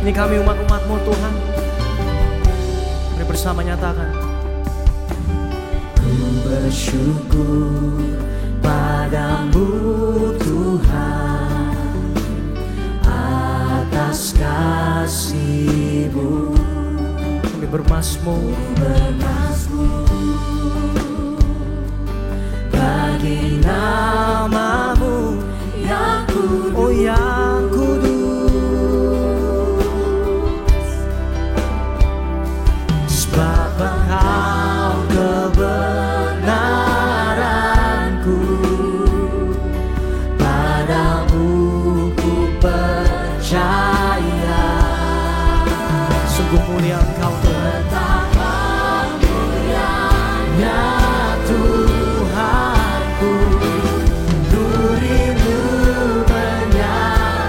D: Ini kami umat-umat-Mu Tuhan. Mari bersama nyatakan. Ku bersyukur padamu Tuhan atas kasih-Mu. Kami bermazmur bagi nama-Mu yang kudus. Oh yang kudus. Sebab Engkau kebenaranku, padamu ku percaya. Sungguh mulia Engkau Tuhan. Betapa mulianya Tuhanku, ku rindu menyatakan,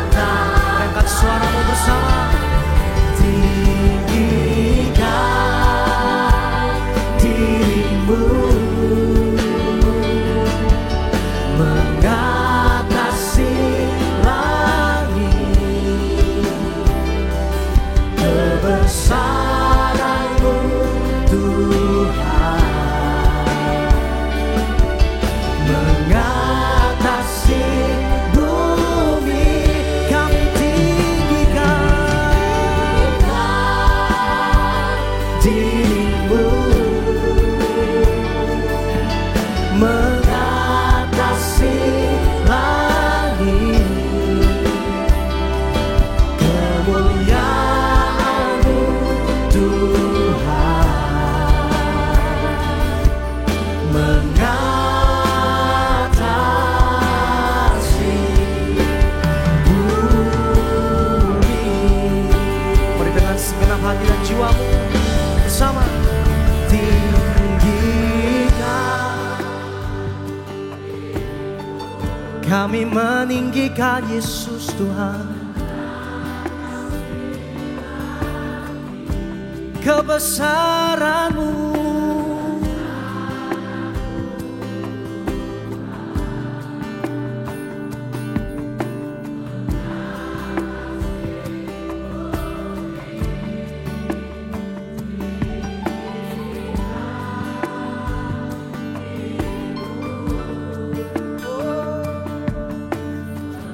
D: Kami meninggikan Yesus Tuhan. Kebesaran-Mu,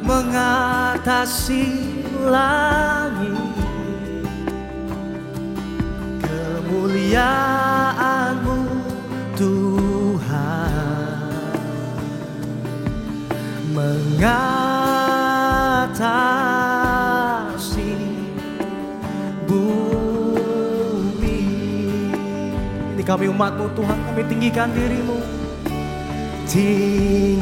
D: mengatasi langit. Kemuliaan-Mu Tuhan mengatasi bumi. Ini kami umat-Mu Tuhan, kami tinggikan diri-Mu. Tinggikan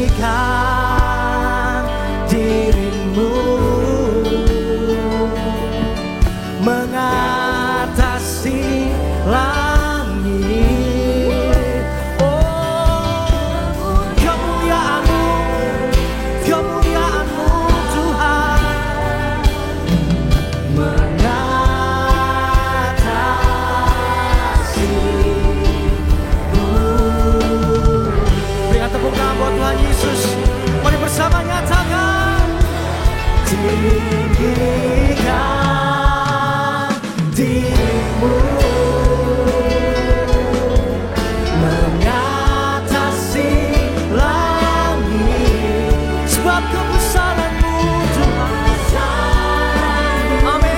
D: tinggikan diri-Mu mengatasi langit. Oh, kemuliaan-Mu, kemuliaan-Mu Tuhan mengatasi. Berikan tepuk tangan buat Tuhan Yesus. Mari bersama nyatakan. Tinggikan diri-Mu mengatasi langit. Sebab kebesaran-Mu Tuhan. Amin.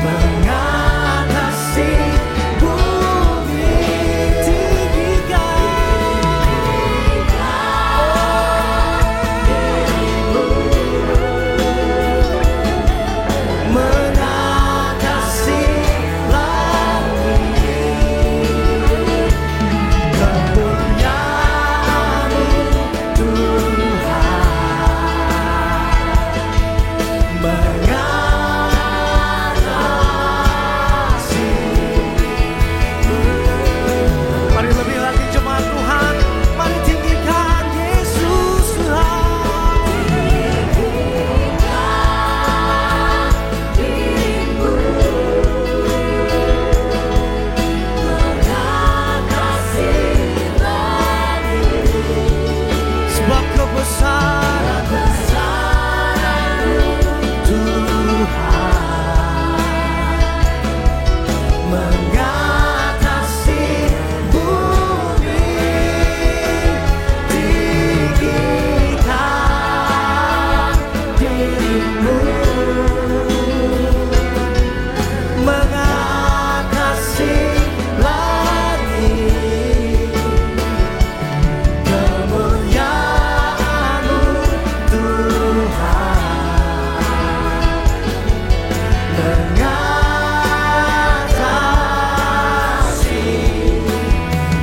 D: Mengatasi bumi. Mengatasi langit. Kemuliaan-Mu Tuhan mengatasi. Mari lebih lagi jemaat Tuhan, mari tinggikan Yesus Tuhan. Sebab kebesaran-Mu Tuhan mengatasi bumi. Tinggikan diri-Mu mengatasi langit. Kemuliaan-Mu Tuhan mengatasi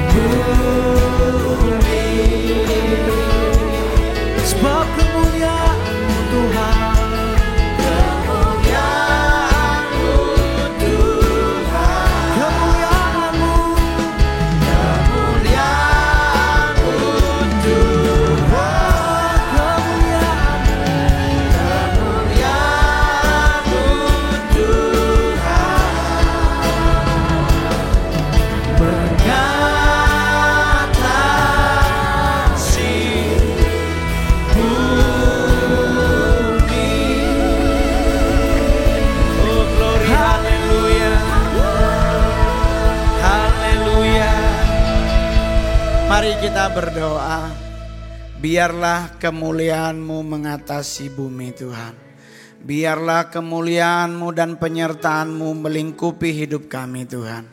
D: bumi. Sebab kemuliaan-Mu Tuhan, kemuliaan-Mu Tuhan, kemuliaan-Mu, kemuliaan-Mu Tuhan, kemuliaan-Mu Tuhan mengatasi bumi. Oh glory, haleluya, haleluya. Mari kita berdoa. Biarlah kemuliaan-Mu mengatasi bumi Tuhan. Biarlah kemuliaan-Mu dan penyertaan-Mu melingkupi hidup kami Tuhan.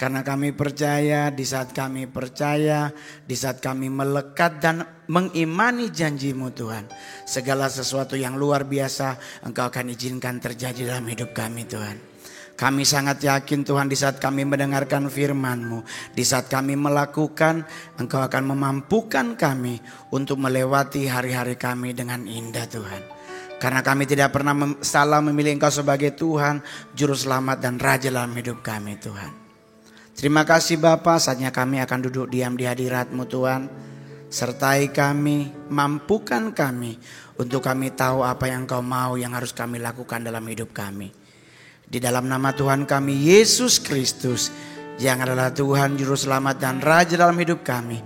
I: Karena kami percaya, di saat kami percaya, di saat kami melekat dan mengimani janji-Mu Tuhan, segala sesuatu yang luar biasa Engkau akan izinkan terjadi dalam hidup kami Tuhan. Kami sangat yakin Tuhan, di saat kami mendengarkan firman-Mu, di saat kami melakukan, Engkau akan memampukan kami untuk melewati hari-hari kami dengan indah Tuhan. Karena kami tidak pernah salah memilih Engkau sebagai Tuhan, Juru Selamat dan Raja dalam hidup kami Tuhan. Terima kasih Bapa, saatnya kami akan duduk diam di hadirat-Mu Tuhan. Sertai kami, mampukan kami untuk kami tahu apa yang Engkau mau yang harus kami lakukan dalam hidup kami. Di dalam nama Tuhan kami Yesus Kristus yang adalah Tuhan, Juru Selamat dan Raja dalam hidup kami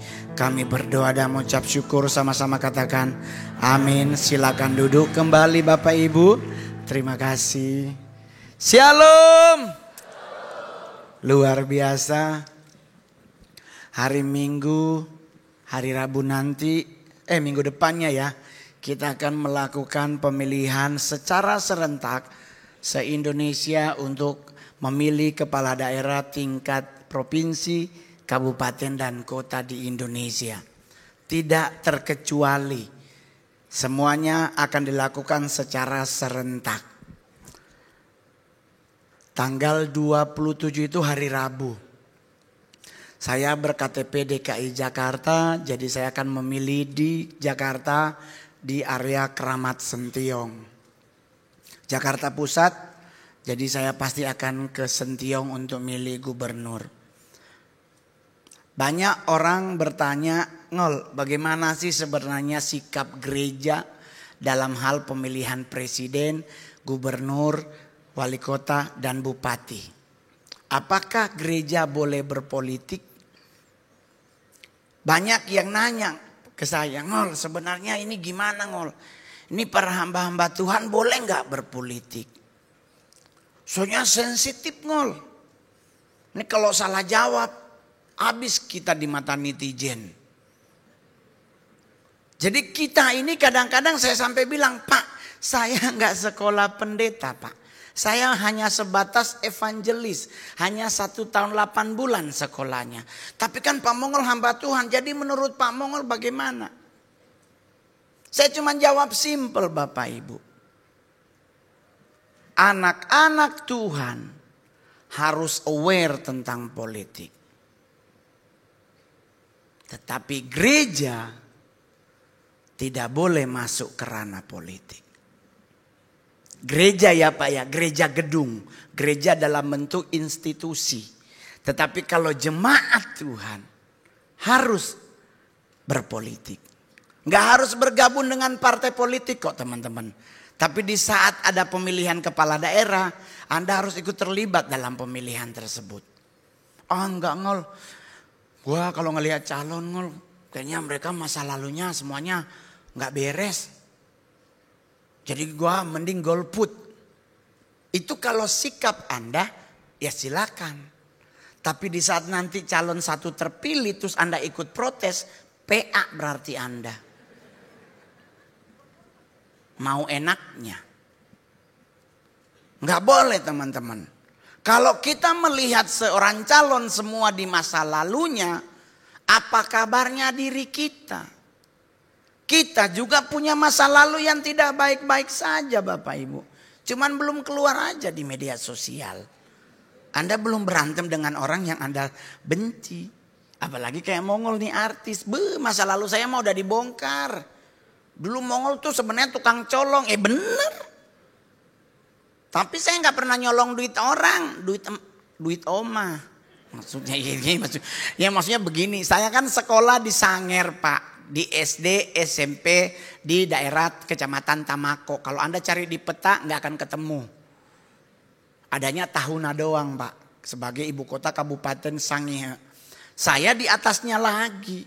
I: berdoa dan mengucap syukur, sama-sama katakan amin. Silakan duduk kembali Bapak Ibu. Terima kasih. Shalom. Luar biasa. Hari Minggu, hari Rabu nanti, minggu depannya ya, kita akan melakukan pemilihan secara serentak se-Indonesia untuk memilih kepala daerah tingkat provinsi, kabupaten dan kota di Indonesia. Tidak terkecuali. Semuanya akan dilakukan secara serentak. Tanggal 27 itu hari Rabu. Saya berKTP DKI Jakarta, jadi saya akan memilih di Jakarta di area Kramat Sentiong. Jakarta Pusat, jadi saya pasti akan ke Sentiong untuk milih gubernur. Banyak orang bertanya, Ngol, bagaimana sih sebenarnya sikap gereja dalam hal pemilihan presiden, gubernur, wali kota dan bupati? Apakah gereja boleh berpolitik? Banyak yang nanya ke saya, Ngol sebenarnya ini gimana Ngol? Ini para hamba-hamba Tuhan boleh gak berpolitik? Soalnya sensitif Ngol. Ini kalau salah jawab, habis kita di mata netizen. Jadi kita ini kadang-kadang saya sampai bilang, Pak saya gak sekolah pendeta Pak. Saya hanya sebatas evangelis. Hanya 1 tahun 8 bulan sekolahnya. Tapi kan Pak Mongol hamba Tuhan. Jadi menurut Pak Mongol bagaimana? Saya cuma jawab simpel Bapak Ibu. Anak-anak Tuhan harus aware tentang politik. Tetapi gereja tidak boleh masuk ke ranah politik. Gereja ya Pak ya, gereja gedung, gereja dalam bentuk institusi. Tetapi kalau jemaat Tuhan harus berpolitik. Gak harus bergabung dengan partai politik kok teman-teman. Tapi di saat ada pemilihan kepala daerah, Anda harus ikut terlibat dalam pemilihan tersebut. Oh enggak Ngol, gua kalau ngelihat calon Ngol, kayaknya mereka masa lalunya semuanya gak beres. Jadi gua mending golput. Itu kalau sikap Anda ya silakan. Tapi di saat nanti calon satu terpilih terus Anda ikut protes, PA berarti Anda. Mau enaknya. Nggak boleh teman-teman. Kalau kita melihat seorang calon semua di masa lalunya, apa kabarnya diri kita? Kita juga punya masa lalu yang tidak baik-baik saja Bapak Ibu. Cuman belum keluar aja di media sosial. Anda belum berantem dengan orang yang Anda benci. Apalagi kayak Mongol nih artis. Masa lalu saya mau udah dibongkar. Dulu Mongol tuh sebenarnya tukang colong. Bener. Tapi saya gak pernah nyolong duit orang. Duit oma. Maksudnya ini. Maksudnya begini. Saya kan sekolah di Sanger Pak. Di SD, SMP, di daerah Kecamatan Tamako. Kalau Anda cari di peta nggak akan ketemu. Adanya Tahuna doang Pak. Sebagai ibu kota Kabupaten Sangihe. Saya di atasnya lagi.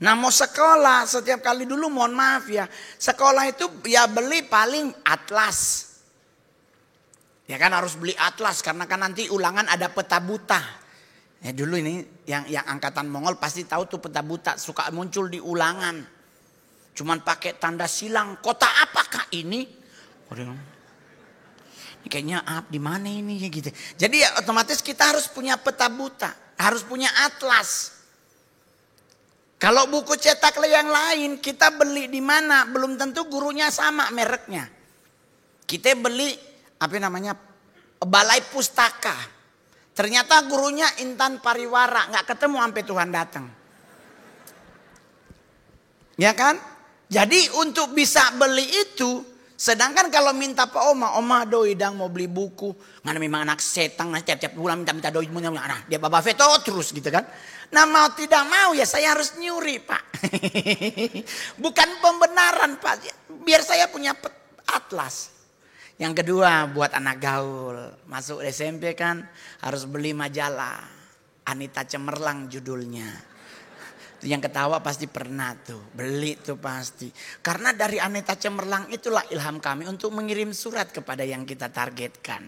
I: Nah mau sekolah setiap kali dulu mohon maaf ya. Sekolah itu ya beli paling atlas. Ya kan harus beli atlas karena kan nanti ulangan ada peta buta. Dulu ini yang angkatan Mongol pasti tahu tuh peta buta suka muncul di ulangan. Cuman pakai tanda silang. Kota apakah ini? Kayaknya di mana ini gitu. Jadi ya otomatis kita harus punya peta buta, harus punya atlas. Kalau buku cetak yang lain kita beli di mana belum tentu gurunya sama mereknya. Kita beli Balai Pustaka. Ternyata gurunya Intan Pariwara, nggak ketemu sampai Tuhan datang. Ya kan? Jadi untuk bisa beli itu, sedangkan kalau minta Pak Oma doi dang mau beli buku, mana memang anak setan, tiap-tiap bulan minta doi, nah dia Baba Veto terus gitu kan. Nah mau tidak mau ya saya harus nyuri Pak. Bukan pembenaran Pak, biar saya punya atlas. Yang kedua buat anak gaul, masuk SMP kan harus beli majalah. Anita Cemerlang judulnya. Yang ketawa pasti pernah tuh, beli tuh pasti. Karena dari Anita Cemerlang itulah ilham kami untuk mengirim surat kepada yang kita targetkan.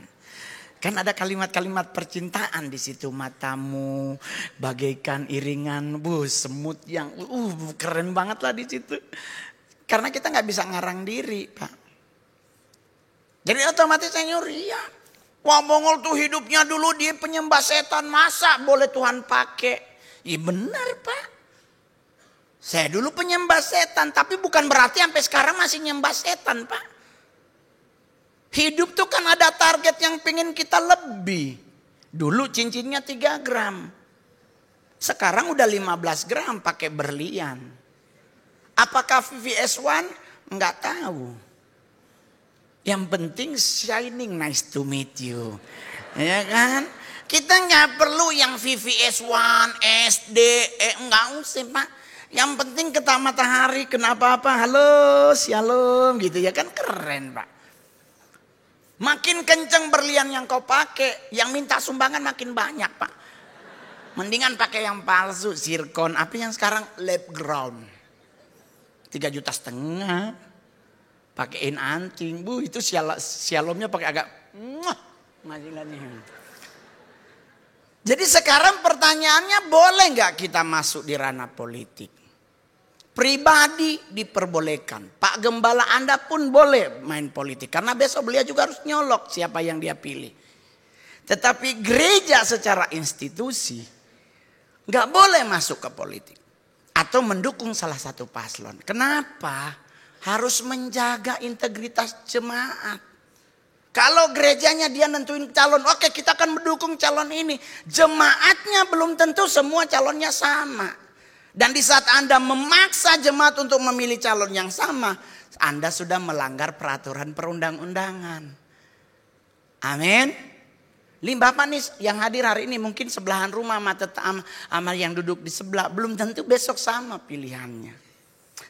I: Kan ada kalimat-kalimat percintaan di situ, matamu bagaikan iringan semut yang keren banget lah di situ. Karena kita nggak bisa ngarang diri, Pak. Jadi otomatis saya nyuri ya. Wah Mongol tuh hidupnya dulu dia penyembah setan, masa boleh Tuhan pakai? Iya benar Pak. Saya dulu penyembah setan, tapi bukan berarti sampai sekarang masih nyembah setan Pak. Hidup tuh kan ada target yang pengen kita lebih. Dulu cincinnya 3 gram. Sekarang udah 15 gram pakai berlian. Apakah VVS1? Enggak tahu. Yang penting shining, nice to meet you. Ya kan? Kita nggak perlu yang VVS1, SD, enggak usah Pak. Yang penting kena matahari, kena apa-apa, halo, shalom gitu ya kan keren Pak. Makin kenceng berlian yang kau pakai, yang minta sumbangan makin banyak Pak. Mendingan pakai yang palsu, zircon, apa yang sekarang lab ground. 3,5 juta. Pakein anting, itu shalomnya pakai agak Jadi sekarang pertanyaannya boleh nggak kita masuk di ranah politik? Pribadi diperbolehkan. Pak Gembala Anda pun boleh main politik. Karena besok beliau juga harus nyolok siapa yang dia pilih. Tetapi gereja secara institusi nggak boleh masuk ke politik. Atau mendukung salah satu paslon. Kenapa? Harus menjaga integritas jemaat. Kalau gerejanya dia nentuin calon, oke kita akan mendukung calon ini. Jemaatnya belum tentu semua calonnya sama. Dan di saat Anda memaksa jemaat untuk memilih calon yang sama, Anda sudah melanggar peraturan perundang-undangan. Amin. Bapak nih yang hadir hari ini mungkin sebelahan rumah sama yang duduk di sebelah. Belum tentu besok sama pilihannya.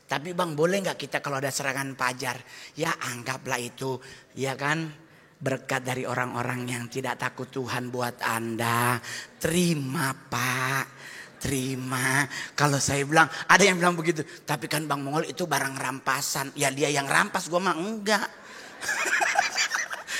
I: Tapi Bang boleh gak kita kalau ada serangan pajar? Ya anggaplah itu ya kan berkat dari orang-orang yang tidak takut Tuhan buat Anda. Terima Pak, terima. Kalau saya bilang, ada yang bilang begitu. Tapi kan Bang Mongol itu barang rampasan. Ya dia yang rampas, gue mah enggak.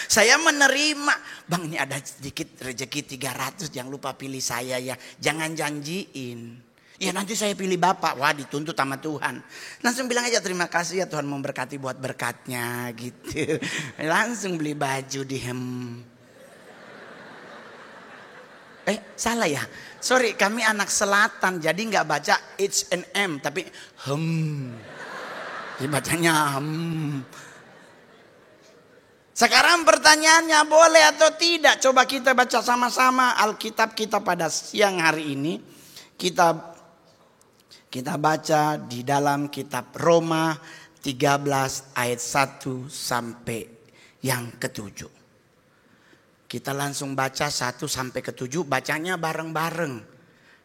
I: Saya menerima. Bang ini ada sedikit rezeki 300, jangan lupa pilih saya ya. Jangan janjiin. Ya nanti saya pilih Bapak, wah dituntut sama Tuhan. Langsung bilang aja terima kasih ya Tuhan memberkati buat berkatnya gitu. Langsung beli baju di salah ya. Sorry kami anak selatan jadi nggak baca H&M tapi dibacanya Sekarang pertanyaannya boleh atau tidak? Coba kita baca sama-sama Alkitab kita pada siang hari ini. Kita baca di dalam kitab Roma 13 ayat 1 sampai yang ke-7. Kita langsung baca 1 sampai ke-7, bacanya bareng-bareng.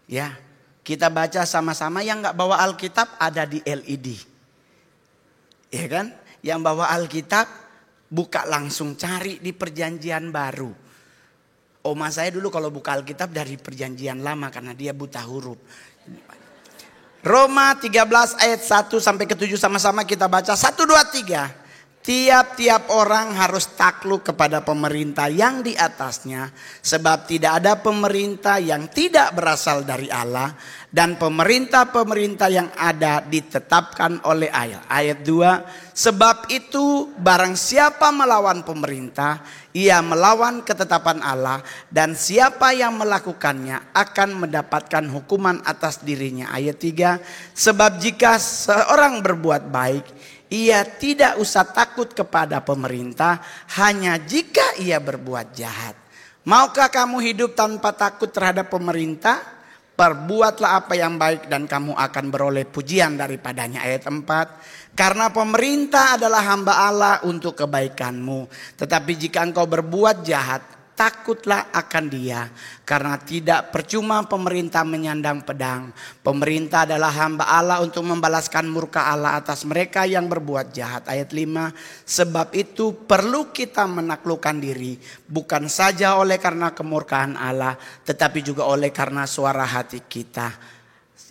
I: Ya, kita baca sama-sama. Yang nggak bawa Alkitab ada di LED. Ya kan? Yang bawa Alkitab buka langsung cari di Perjanjian Baru. Oma saya dulu kalau buka Alkitab dari Perjanjian Lama karena dia buta huruf. Roma 13 ayat 1 sampai ke-7 sama-sama kita baca. 1, 2, 3. Tiap-tiap orang harus takluk kepada pemerintah yang di atasnya, sebab tidak ada pemerintah yang tidak berasal dari Allah, dan pemerintah-pemerintah yang ada ditetapkan oleh Allah. Ayat 2, sebab itu barang siapa melawan pemerintah, ia melawan ketetapan Allah, dan siapa yang melakukannya akan mendapatkan hukuman atas dirinya. Ayat 3, sebab jika seorang berbuat baik, ia tidak usah takut kepada pemerintah, hanya jika ia berbuat jahat. Maukah kamu hidup tanpa takut terhadap pemerintah? Perbuatlah apa yang baik dan kamu akan beroleh pujian daripadanya. Ayat 4, karena pemerintah adalah hamba Allah untuk kebaikanmu. Tetapi jika engkau berbuat jahat, takutlah akan dia, karena tidak percuma pemerintah menyandang pedang. Pemerintah adalah hamba Allah untuk membalaskan murka Allah atas mereka yang berbuat jahat. Ayat 5, sebab itu perlu kita menaklukkan diri, bukan saja oleh karena kemurkaan Allah, tetapi juga oleh karena suara hati kita.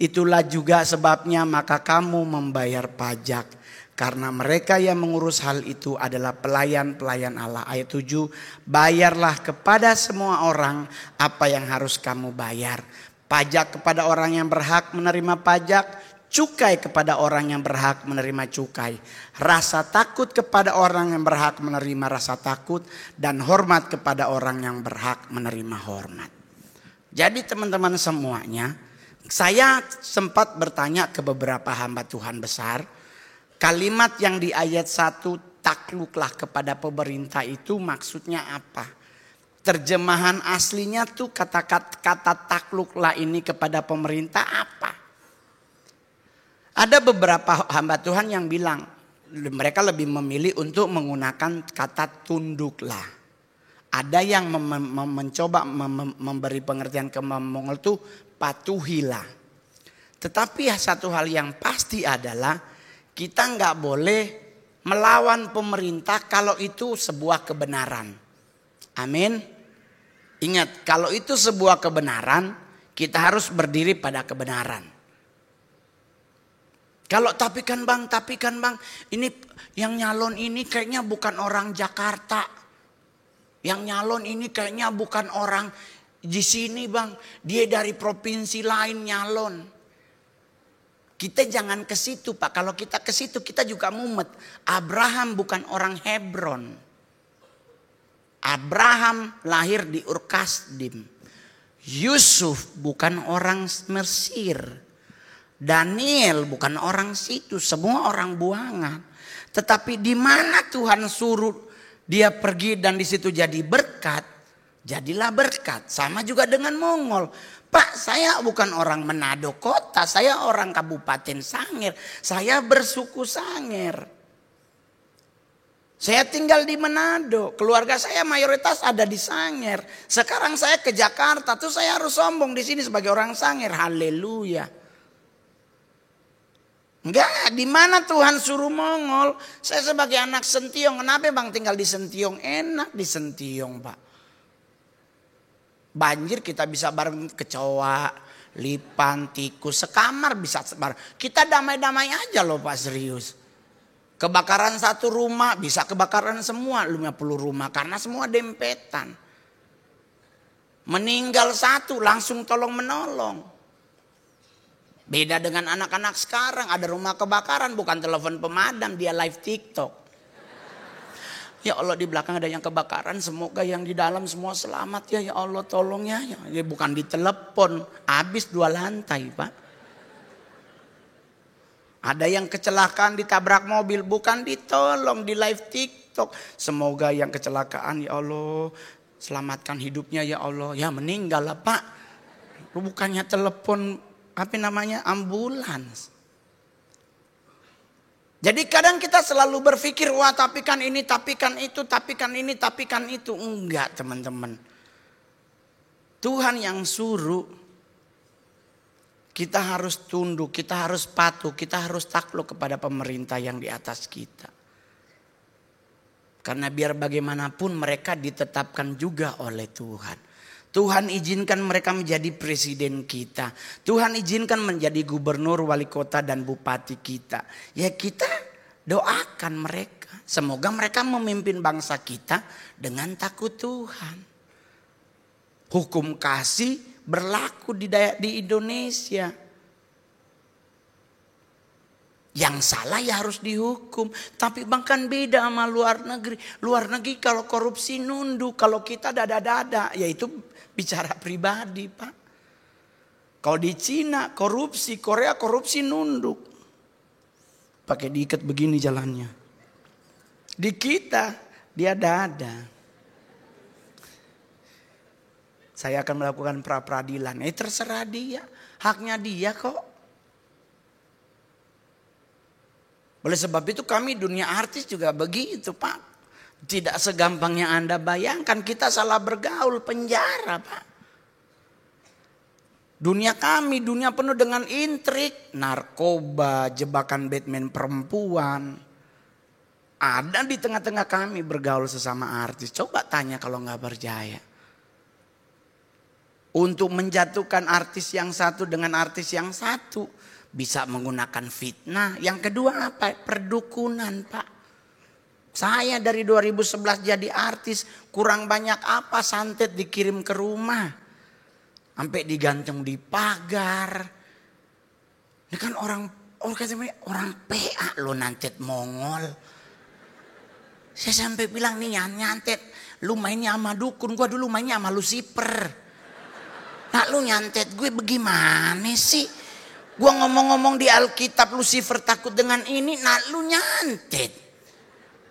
I: Itulah juga sebabnya maka kamu membayar pajak, karena mereka yang mengurus hal itu adalah pelayan-pelayan Allah. Ayat 7, bayarlah kepada semua orang apa yang harus kamu bayar. Pajak kepada orang yang berhak menerima pajak, cukai kepada orang yang berhak menerima cukai. Rasa takut kepada orang yang berhak menerima rasa takut, dan hormat kepada orang yang berhak menerima hormat. Jadi teman-teman semuanya, saya sempat bertanya ke beberapa hamba Tuhan besar, kalimat yang di ayat 1, takluklah kepada pemerintah, itu maksudnya apa? Terjemahan aslinya tuh kata takluklah ini kepada pemerintah apa? Ada beberapa hamba Tuhan yang bilang mereka lebih memilih untuk menggunakan kata tunduklah. Ada yang mencoba memberi pengertian ke Mongol tuh patuhilah. Tetapi satu hal yang pasti adalah kita nggak boleh melawan pemerintah kalau itu sebuah kebenaran. Amin. Ingat, kalau itu sebuah kebenaran, kita harus berdiri pada kebenaran. Kalau tapi kan bang, ini yang nyalon ini kayaknya bukan orang Jakarta. Yang nyalon ini kayaknya bukan orang di sini bang, dia dari provinsi lain nyalon. Kita jangan ke situ Pak. Kalau kita ke situ kita juga mumet. Abraham bukan orang Hebron. Abraham lahir di Ur-Kasdim. Yusuf bukan orang Mesir. Daniel bukan orang situ. Semua orang buangan. Tetapi di mana Tuhan suruh dia pergi dan di situ jadi berkat, jadilah berkat. Sama juga dengan Mongol. Pak, saya bukan orang Manado kota, saya orang Kabupaten Sangir. Saya bersuku Sangir. Saya tinggal di Manado, keluarga saya mayoritas ada di Sangir. Sekarang saya ke Jakarta, tuh saya harus sombong di sini sebagai orang Sangir. Haleluya. Enggak, di mana Tuhan suruh Mongol? Saya sebagai anak Sentiong, kenapa bang tinggal di Sentiong? Enak di Sentiong Pak. Banjir kita bisa bareng kecoa, lipan, tikus, sekamar bisa bareng. Kita damai-damai aja loh Pak, serius. Kebakaran satu rumah bisa kebakaran semua 50 rumah karena semua dempetan. Meninggal satu langsung tolong menolong. Beda dengan anak-anak sekarang, ada rumah kebakaran bukan telepon pemadam, dia live TikTok. Ya Allah, di belakang ada yang kebakaran, semoga yang di dalam semua selamat ya Allah, tolong ya. Ya bukan ditelepon, habis 2 lantai Pak. Ada yang kecelakaan ditabrak mobil, bukan ditolong, di live TikTok. Semoga yang kecelakaan ya Allah, selamatkan hidupnya ya Allah. Ya meninggal lah Pak. Bukannya telepon ambulans. Jadi kadang kita selalu berpikir, wah tapi kan ini, tapi kan itu, tapi kan ini, tapi kan itu. Enggak teman-teman. Tuhan yang suruh, kita harus tunduk, kita harus patuh, kita harus takluk kepada pemerintah yang di atas kita. Karena biar bagaimanapun mereka ditetapkan juga oleh Tuhan. Tuhan izinkan mereka menjadi presiden kita. Tuhan izinkan menjadi gubernur, wali kota dan bupati kita. Ya kita doakan mereka. mereka. Semoga mereka memimpin bangsa kita dengan takut Tuhan. Hukum kasih berlaku di Indonesia. Yang salah ya harus dihukum. Tapi bahkan beda sama luar negeri. Luar negeri kalau korupsi nunduk. Kalau kita dada-dada. Yaitu bicara pribadi, Pak. Kalau di Cina korupsi. Korea korupsi nunduk. Pakai diikat begini jalannya. Di kita dia dada. Saya akan melakukan pra-peradilan. Terserah dia. Haknya dia kok. Oleh sebab itu kami dunia artis juga begitu, Pak. Tidak segampang yang Anda bayangkan. Kita salah bergaul, penjara, Pak. Dunia kami, dunia penuh dengan intrik. Narkoba, jebakan Batman perempuan. Ada di tengah-tengah kami bergaul sesama artis. Coba tanya kalau nggak percaya. Untuk menjatuhkan artis yang satu dengan artis yang satu. Bisa menggunakan fitnah. Yang kedua apa? Perdukunan, Pak. Saya dari 2011 jadi artis. Kurang banyak apa santet dikirim ke rumah. Sampai digantung di pagar. Ini kan orang PA lo nantet Mongol. Saya sampai bilang nih nyantet. Lu mainnya sama dukun. Gua dulu mainnya sama Lucifer. Nah lu nyantet gue bagaimana sih? Gue ngomong-ngomong di Alkitab Lucifer takut dengan ini. Nah lu nyantet.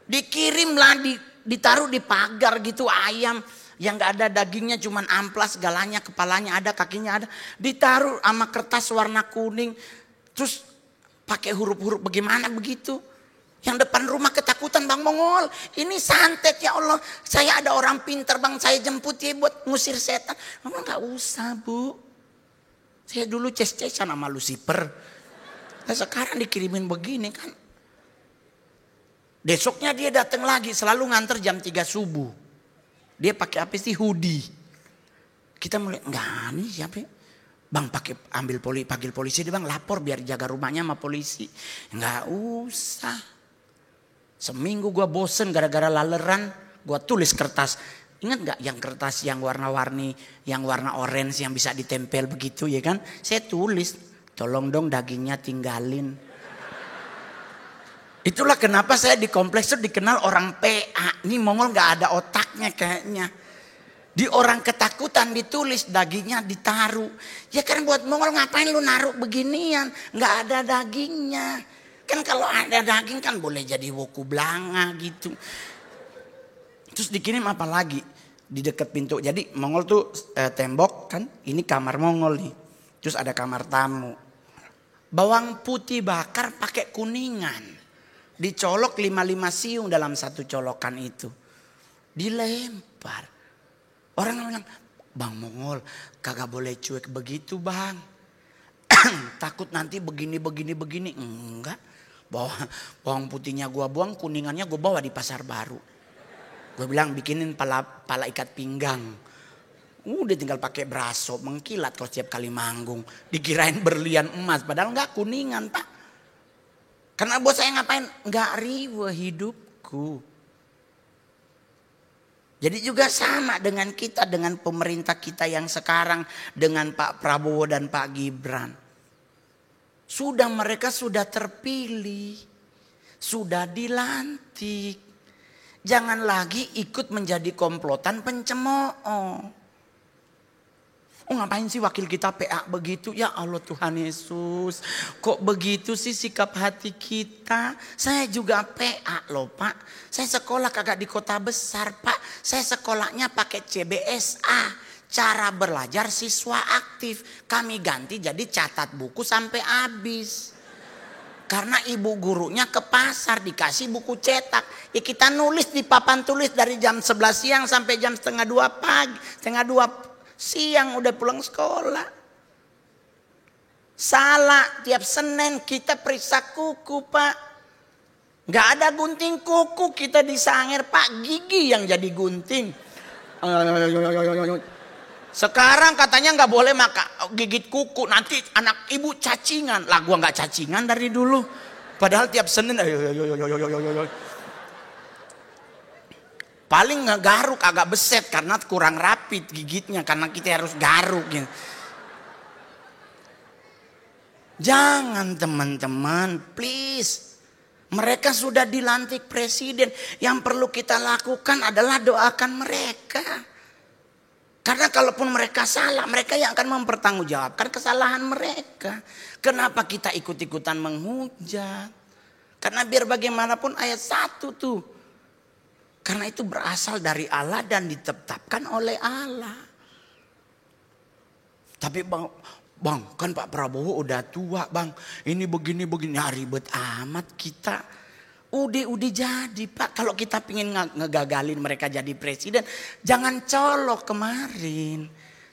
I: Dikirimlah ditaruh di pagar gitu ayam. Yang gak ada dagingnya cuman amplas. Galanya, kepalanya ada, kakinya ada. Ditaruh sama kertas warna kuning. Terus pakai huruf-huruf bagaimana begitu. Yang depan rumah ketakutan Bang Mongol. Ini santet ya Allah. Saya ada orang pintar Bang. Saya jemput ya buat ngusir setan. Ngomong gak usah Bu. Saya dulu ces-cesan sama Lucifer. Nah sekarang dikirimin begini kan. Besoknya dia datang lagi. Selalu nganter jam 3 subuh. Dia pakai apa sih? Hoodie. Kita mulai enggak nih siapa ya? Bang panggil polisi deh Bang. Lapor biar jaga rumahnya sama polisi. Enggak usah. Seminggu gue bosen gara-gara laleran. Gue tulis kertas. Ingat gak yang kertas yang warna-warni. Yang warna orange yang bisa ditempel begitu ya kan. Saya tulis. Tolong dong dagingnya tinggalin. Itulah kenapa saya di kompleks itu dikenal orang PA. Ini Mongol gak ada otaknya kayaknya. Di orang ketakutan ditulis dagingnya ditaruh. Ya kan buat Mongol ngapain lu naruh beginian. Gak ada dagingnya. Kan kalau ada daging kan boleh jadi woku blanga gitu. Terus dikirim apa lagi? Di dekat pintu. Jadi Mongol tuh tembok kan. Ini kamar Mongol nih. Terus ada kamar tamu. Bawang putih bakar pakai kuningan. Dicolok 5 siung dalam satu colokan itu. Dilempar. Orang bilang, Bang Mongol kagak boleh cuek begitu Bang. Takut nanti begini. Enggak. Bawang putihnya gua buang, kuningannya gua bawa di pasar baru. Gua bilang bikinin pala ikat pinggang. Udah tinggal pakai braso mengkilat kalau setiap kali manggung. Dikirain berlian emas padahal enggak kuningan Pak. Karena buat saya ngapain? Enggak riweh hidupku. Jadi juga sama dengan kita, dengan pemerintah kita yang sekarang, dengan Pak Prabowo dan Pak Gibran. Mereka sudah terpilih, sudah dilantik. Jangan lagi ikut menjadi komplotan pencemooh. Oh ngapain sih wakil kita PA begitu? Ya Allah Tuhan Yesus. Kok begitu sih sikap hati kita? Saya juga PA loh Pak. Saya sekolah kagak di kota besar Pak. Saya sekolahnya pakai CBSA. Cara belajar siswa aktif. Kami ganti jadi catat buku sampai habis. Karena ibu gurunya ke pasar dikasih buku cetak. Ya kita nulis di papan tulis dari jam 11 siang sampai jam setengah 2 pagi. Setengah 2 siang udah pulang sekolah. Salah, tiap Senin kita periksa kuku Pak. Gak ada gunting kuku, kita disangir Pak, gigi yang jadi gunting. Sekarang katanya gak boleh gigit kuku, nanti anak ibu cacingan. Lah gua gak cacingan dari dulu. Padahal tiap Senin Paling ngegaruk agak beset karena kurang rapi gigitnya, karena kita harus garuk gitu. Jangan teman-teman, please. Mereka sudah dilantik presiden. Yang perlu kita lakukan adalah doakan mereka. Karena kalaupun mereka salah, mereka yang akan mempertanggungjawabkan kesalahan mereka. Kenapa kita ikut-ikutan menghujat? Karena biar bagaimanapun ayat 1 tuh. Karena itu berasal dari Allah dan ditetapkan oleh Allah. Tapi bang, kan Pak Prabowo udah tua bang. Ini begini, ribet amat kita. Udah jadi Pak. Kalau kita pengen ngegagalin mereka jadi presiden, jangan colok kemarin.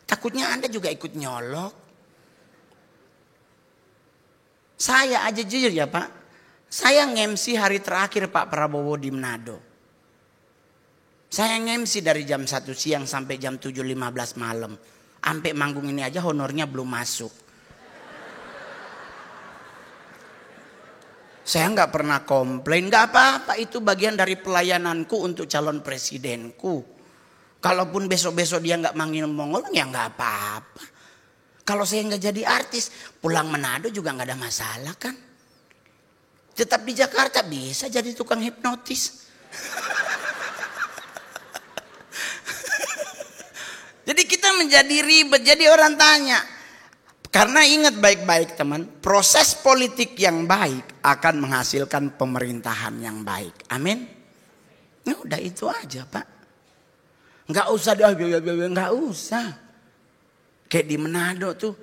I: Takutnya Anda juga ikut nyolok. Saya aja jujur ya Pak. Saya nge-MC hari terakhir Pak Prabowo di Manado. Saya nge-MC dari jam 1 siang sampai jam 7.15 malam. Sampai manggung ini aja honornya belum masuk. Saya nggak pernah komplain, nggak apa-apa, itu bagian dari pelayananku untuk calon presidenku. Kalaupun besok-besok dia nggak manggil Mongol, ya nggak apa-apa. Kalau saya nggak jadi artis, pulang Manado juga nggak ada masalah kan. Tetap di Jakarta bisa jadi tukang hipnotis. Jadi kita menjadi ribet, jadi orang tanya. Karena ingat baik-baik teman, proses politik yang baik akan menghasilkan pemerintahan yang baik. Amin. Ya udah itu aja Pak. Nggak usah, nggak usah. Kayak di Manado tuh,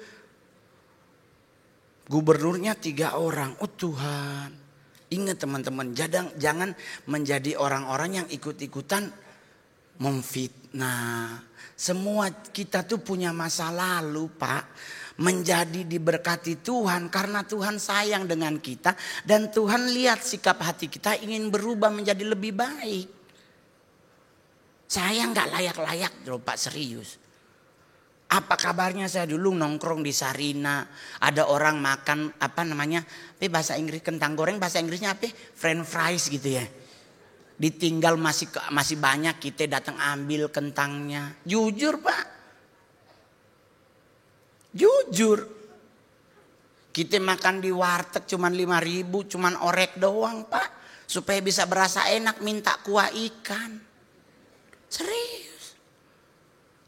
I: gubernurnya 3 orang. Oh Tuhan. Ingat teman-teman, jangan menjadi orang-orang yang ikut-ikutan memfitnah. Semua kita tuh punya masa lalu Pak. Menjadi diberkati Tuhan karena Tuhan sayang dengan kita. Dan Tuhan lihat sikap hati kita ingin berubah menjadi lebih baik. Saya nggak layak-layak loh Pak, serius. Apa kabarnya saya dulu nongkrong di Sarina. Ada orang makan bahasa Inggris kentang goreng, bahasa Inggrisnya apa? French fries gitu ya. Ditinggal masih banyak, kita datang ambil kentangnya. Jujur Pak. Jujur. Kita makan di warteg cuman 5.000, cuman orek doang Pak. Supaya bisa berasa enak minta kuah ikan. Serius.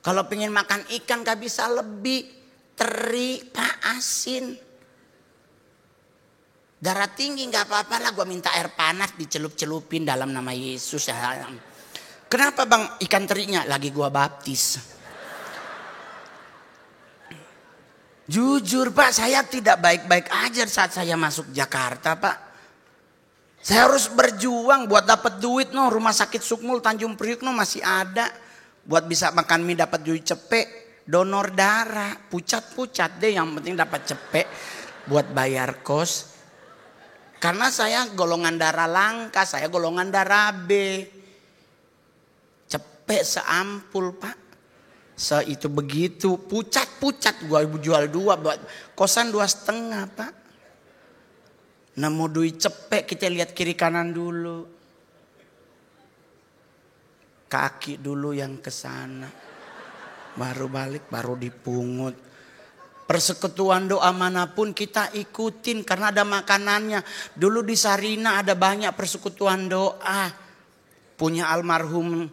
I: Kalau pengen makan ikan gak bisa lebih. Teri Pak, asin. Darah tinggi gak apa-apa lah, gue minta air panas dicelup-celupin dalam nama Yesus. Kenapa bang ikan terinya? Lagi gue baptis. Jujur Pak, saya tidak baik-baik aja saat saya masuk Jakarta Pak. Saya harus berjuang buat dapat duit Rumah sakit Sukmul Tanjung Priuk masih ada. Buat bisa makan mie dapat duit cepet. Donor darah, pucat-pucat deh, yang penting dapat cepet buat bayar kos. Karena saya golongan darah langka, saya golongan darah B. Cepet seampul Pak. Itu begitu, pucat-pucat gua jual 2 buat kosan 2,5 Pak. Nemu duit cepet, kita lihat kiri kanan dulu. Kaki dulu yang ke sana. Baru balik, baru dipungut. Persekutuan doa manapun kita ikutin karena ada makanannya. Dulu di Sarina ada banyak persekutuan doa. Punya almarhumah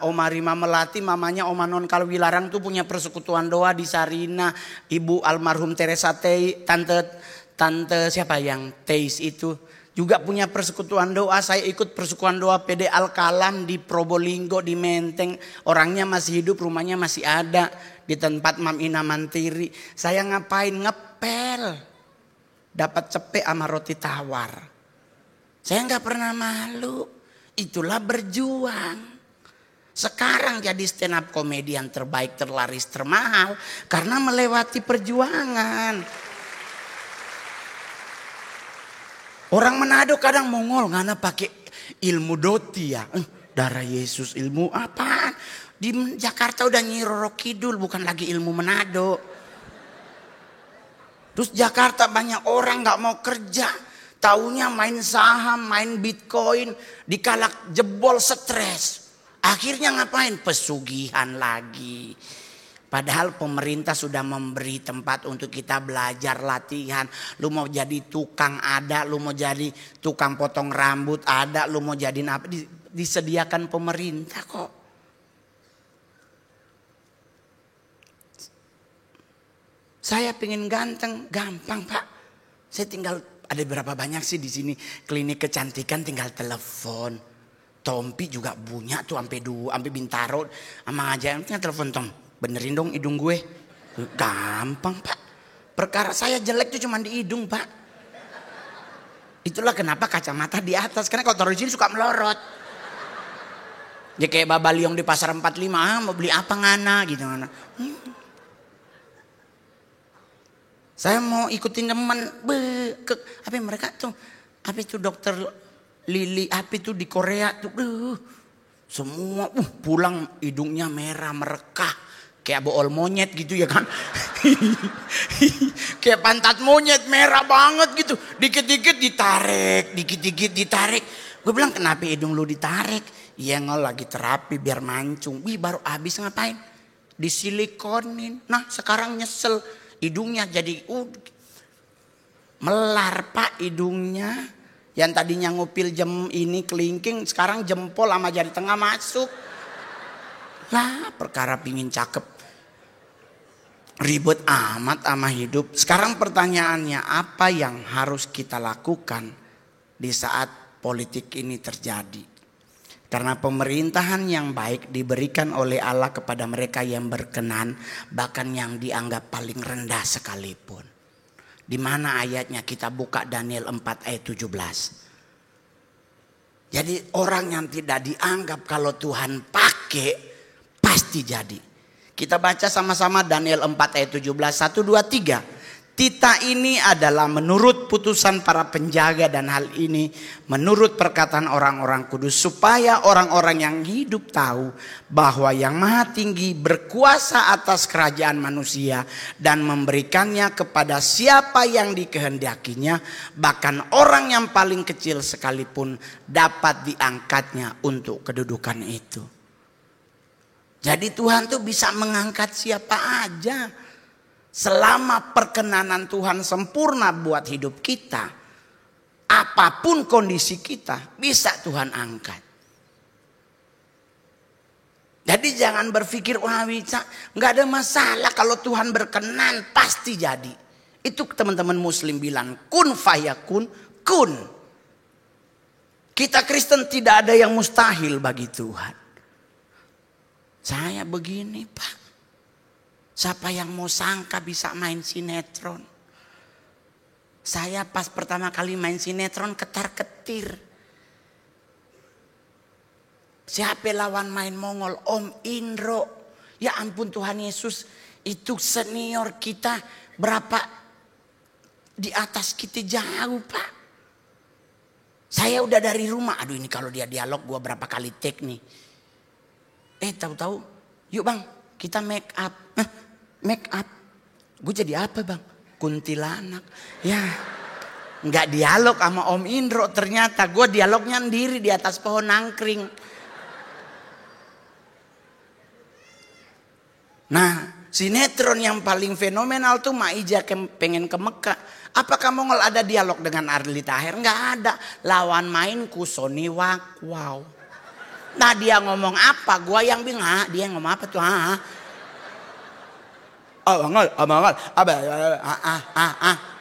I: Oma Rima Melati, mamanya Oma Non Kalwilarang tuh punya persekutuan doa di Sarina. Ibu almarhum Teresa Tei, tante siapa yang Teis itu juga punya persekutuan doa. Saya ikut persekutuan doa PD Al-Kalam di Probolinggo, di Menteng. Orangnya masih hidup, rumahnya masih ada di tempat Mam Ina Mantiri. Saya ngapain? Ngepel. Dapat cepet sama roti tawar. Saya nggak pernah malu. Itulah berjuang. Sekarang jadi stand up komedian terbaik, terlaris, termahal karena melewati perjuangan. Orang Manado kadang Mongol ngana pakai ilmu doti ya. Darah Yesus, ilmu apaan? Di Jakarta udah Nyi Roro Kidul, bukan lagi ilmu Manado. Terus Jakarta banyak orang gak mau kerja. Taunya main saham, main bitcoin, dikalak jebol stres. Akhirnya ngapain? Pesugihan lagi. Padahal pemerintah sudah memberi tempat untuk kita belajar latihan. Lu mau jadi tukang ada, lu mau jadi tukang potong rambut ada, lu mau jadi apa disediakan pemerintah kok. Saya pengen ganteng, gampang Pak. Saya tinggal ada berapa banyak sih di sini klinik kecantikan, tinggal telepon. Tompi juga punya tuh sampai Bintaro sama aja tinggal telepon Tom. Benerin dong hidung gue. Gampang Pak. Perkara saya jelek tuh cuma di hidung Pak. Itulah kenapa kacamata di atas. Karena kalau taruh di sini suka melorot. Ya kayak babaliong di pasar 45. Mau beli apa ngana gitu. Saya mau ikutin teman. Apa mereka tuh. Apa itu dokter Lili. Apa itu di Korea tuh. Semua pulang hidungnya merah merekah. Kayak bool monyet gitu ya kan. Kayak pantat monyet merah banget gitu. Dikit-dikit ditarik. Dikit-dikit ditarik. Gue bilang kenapa hidung lu ditarik? Iya ngol lagi terapi biar mancung. Wih baru habis ngapain? Disilikonin. Nah sekarang nyesel. Hidungnya jadi melar Pak hidungnya. Yang tadinya ngupil ini kelingking. Sekarang jempol sama jari tengah masuk. Lah perkara pingin cakep. Ribet amat sama hidup. Sekarang pertanyaannya apa yang harus kita lakukan di saat politik ini terjadi? Karena pemerintahan yang baik diberikan oleh Allah kepada mereka yang berkenan, bahkan yang dianggap paling rendah sekalipun. Di mana ayatnya? Kita buka Daniel 4 ayat 17. Jadi orang yang tidak dianggap kalau Tuhan pakai pasti jadi. Kita baca sama-sama Daniel 4 ayat 17. 1, 2, 3. Titah ini adalah menurut putusan para penjaga dan hal ini menurut perkataan orang-orang kudus. Supaya orang-orang yang hidup tahu bahwa yang maha tinggi berkuasa atas kerajaan manusia. Dan memberikannya kepada siapa yang dikehendakinya. Bahkan orang yang paling kecil sekalipun dapat diangkatnya untuk kedudukan itu. Jadi Tuhan tuh bisa mengangkat siapa aja. Selama perkenanan Tuhan sempurna buat hidup kita. Apapun kondisi kita bisa Tuhan angkat. Jadi jangan berpikir wah bisa. Gak ada masalah kalau Tuhan berkenan pasti jadi. Itu teman-teman muslim bilang kun fayakun kun. Kita Kristen tidak ada yang mustahil bagi Tuhan. Saya begini Pak. Siapa yang mau sangka bisa main sinetron. Saya pas pertama kali main sinetron ketar-ketir. Siapa lawan main Mongol? Om Indro. Ya ampun Tuhan Yesus. Itu senior kita berapa di atas kita jauh Pak. Saya udah dari rumah. Aduh ini kalau dia dialog gua berapa kali take nih. Tahu-tahu, yuk bang, kita make up. Make up. Gue jadi apa bang? Kuntilanak. Ya, nggak dialog sama Om Indro ternyata. Gue dialognya sendiri di atas pohon nangkring. Nah, sinetron yang paling fenomenal tuh Maija pengen ke Mekah. Apakah Mongol ada dialog dengan Arli Tahir? Nggak ada. Lawan mainku Sony Wakwau. Nah dia ngomong apa? Gua yang bingung. Dia ngomong apa tuh?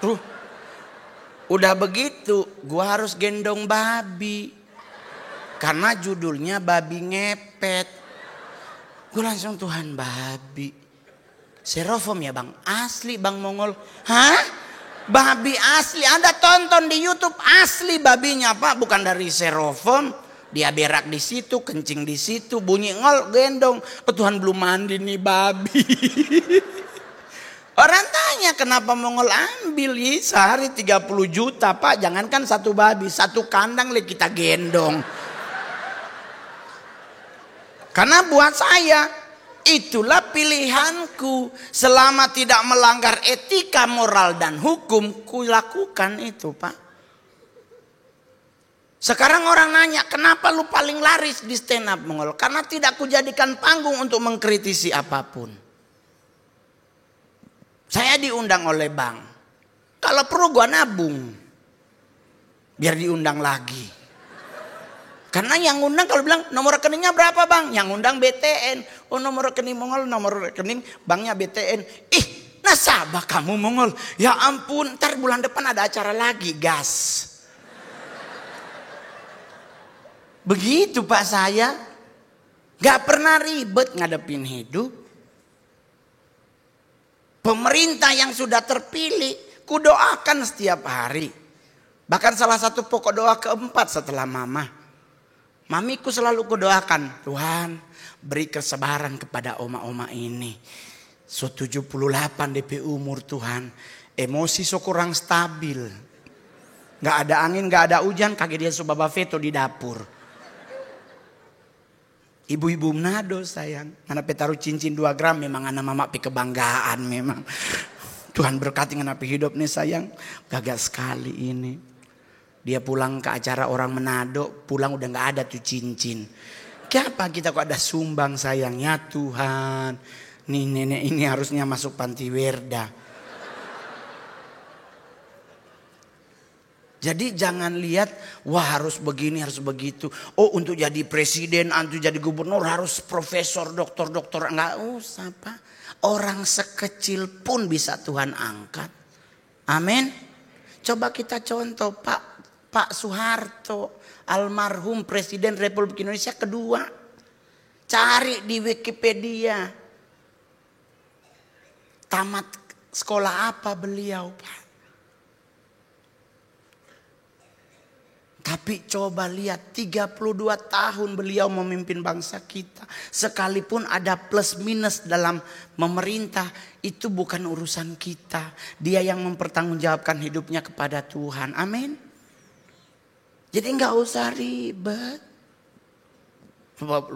I: Tuh. Udah begitu, gua harus gendong babi. Karena judulnya babi ngepet. Gua langsung Tuhan babi. Serofom ya bang? Asli bang Mongol. Hah? Babi asli. Anda tonton di YouTube asli babinya Pak. Bukan dari Serofom. Dia berak di situ, kencing di situ, bunyi ngol, gendong. Oh Tuhan belum mandi nih babi. Orang tanya kenapa Mongol ambil ya, sehari 30 juta Pak. Jangankan satu babi, satu kandang kita gendong. Karena buat saya itulah pilihanku. Selama tidak melanggar etika, moral dan hukum, ku lakukan itu Pak. Sekarang orang nanya, kenapa lu paling laris di stand up Mongol? Karena tidak kujadikan panggung untuk mengkritisi apapun. Saya diundang oleh bank. Kalau perlu gua nabung. Biar diundang lagi. Karena yang undang kalau bilang nomor rekeningnya berapa bang? Yang undang BTN. Oh nomor rekening Mongol, nomor rekening banknya BTN. Ih nasabah kamu Mongol. Ya ampun, ntar bulan depan ada acara lagi gas. Begitu Pak saya. Gak pernah ribet ngadepin hidup. Pemerintah yang sudah terpilih, kudoakan setiap hari. Bahkan salah satu pokok doa keempat setelah mama. Mamiku selalu kudoakan, Tuhan beri kesabaran kepada oma-oma ini. 78 DP umur Tuhan. Emosi so kurang stabil. Gak ada angin, gak ada hujan, kaki dia subaba veto di dapur. Ibu-ibu Manado sayang. Anak taruh cincin 2 gram memang anak mama pi kebanggaan memang. Tuhan berkati anak hidup nih sayang. Gagah sekali ini. Dia pulang ke acara orang Manado, pulang udah gak ada tuh cincin. Kenapa kita kok ada sumbang sayang? Ya Tuhan, nih nenek ini harusnya masuk panti werda. Jadi jangan lihat, wah harus begini, harus begitu. Oh untuk jadi presiden, untuk jadi gubernur harus profesor, doktor. Enggak usah Pak. Orang sekecil pun bisa Tuhan angkat. Amin. Coba kita contoh Pak Soeharto, almarhum Presiden Republik Indonesia kedua. Cari di Wikipedia. Tamat sekolah apa beliau Pak? Tapi coba lihat 32 tahun beliau memimpin bangsa kita. Sekalipun ada plus minus dalam memerintah, itu bukan urusan kita. Dia yang mempertanggungjawabkan hidupnya kepada Tuhan. Amin. Jadi enggak usah ribet.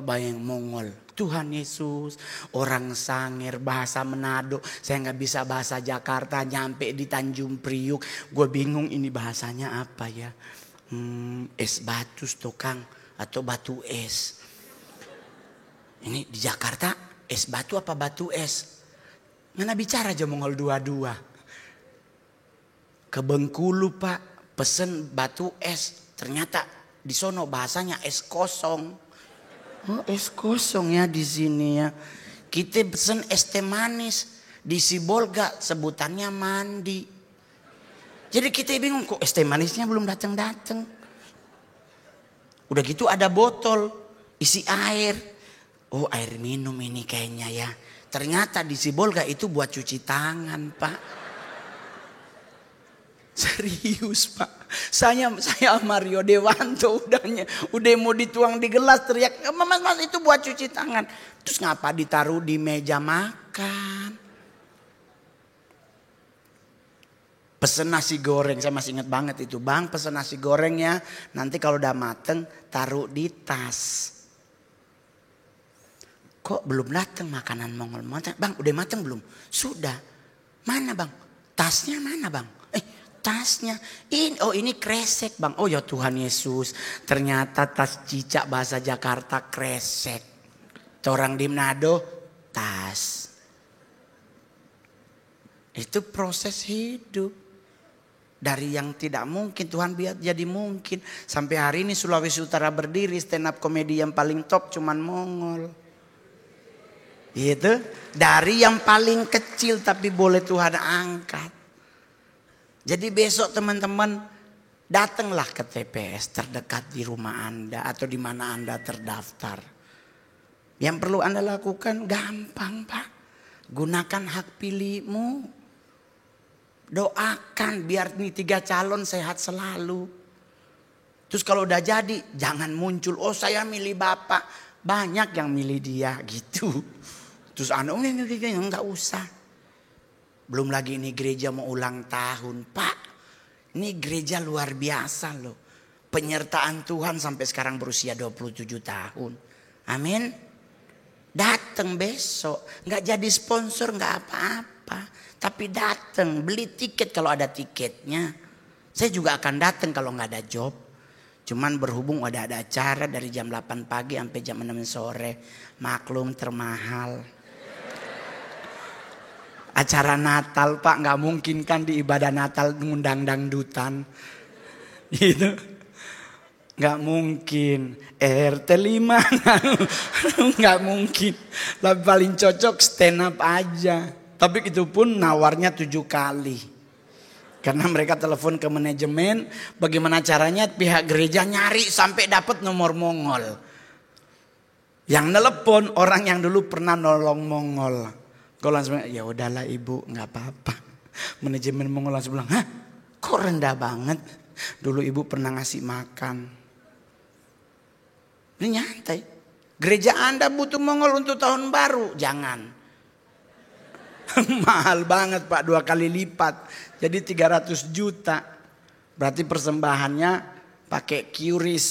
I: Bayang Mongol. Tuhan Yesus, orang Sangir, bahasa Manado. Saya nggak bisa bahasa Jakarta, nyampe di Tanjung Priuk. Gue bingung ini bahasanya apa ya. Es batu stokang atau batu es. Ini di Jakarta es batu apa batu es? Mana bicara aja Mongol dua-dua. Ke Bengkulu Pak, pesen batu es. Ternyata di sono bahasanya es kosong. Oh es kosong ya di sini ya. Kita pesen es teh manis. Di Sibolga sebutannya mandi. Jadi kita bingung kok es teh manisnya belum datang. Udah gitu ada botol isi air. Oh air minum ini kayaknya ya. Ternyata di Sibolga itu buat cuci tangan Pak. Serius Pak. Saya Mario Dewanto udah mau dituang di gelas teriak. Mas itu buat cuci tangan. Terus ngapa ditaruh di meja makan? Pesen nasi goreng, saya masih ingat banget itu. Bang pesen nasi gorengnya, nanti kalau udah mateng taruh di tas. Kok belum datang makanan Mongol? Bang udah mateng belum? Sudah. Mana bang? Tasnya mana bang? Tasnya. Ini kresek bang. Oh ya Tuhan Yesus. Ternyata tas cicak bahasa Jakarta kresek. Orang di Manado tas. Itu proses hidup. Dari yang tidak mungkin Tuhan biar jadi mungkin. Sampai hari ini Sulawesi Utara berdiri, stand up komedi yang paling top cuman Mongol. Gitu. Dari yang paling kecil tapi boleh Tuhan angkat. Jadi besok teman-teman datanglah ke TPS terdekat di rumah Anda atau di mana Anda terdaftar. Yang perlu Anda lakukan gampang Pak. Gunakan hak pilihmu. Doakan biar nih 3 calon sehat selalu. Terus kalau udah jadi jangan muncul. Oh saya milih Bapak. Banyak yang milih dia gitu. Terus enggak usah. Belum lagi ini gereja mau ulang tahun Pak. Ini gereja luar biasa loh. Penyertaan Tuhan sampai sekarang berusia 27 tahun. Amin. Datang besok. Enggak jadi sponsor enggak apa-apa. Tapi datang, beli tiket kalau ada tiketnya. Saya juga akan datang kalau nggak ada job. Cuman berhubung ada acara dari jam 8 pagi sampai jam 6 sore. Maklum termahal. Acara Natal Pak, gak mungkin kan di ibadah Natal ngundang dangdutan. Gitu. Gak mungkin. RT 5 gak mungkin. Tapi paling cocok stand up aja. Tapi itu pun nawarnya 7 kali. Karena mereka telepon ke manajemen. Bagaimana caranya pihak gereja nyari sampai dapat nomor Mongol. Yang nelepon orang yang dulu pernah nolong Mongol. Kau langsung ya udahlah ibu, nggak apa-apa. Manajemen Mongol langsung bilang, hah, kok rendah banget? Dulu ibu pernah ngasih makan. Ini nyantai. Gereja Anda butuh Mongol untuk tahun baru, jangan. Mahal banget Pak, 2 kali lipat. Jadi 300 juta. Berarti persembahannya pakai QRIS,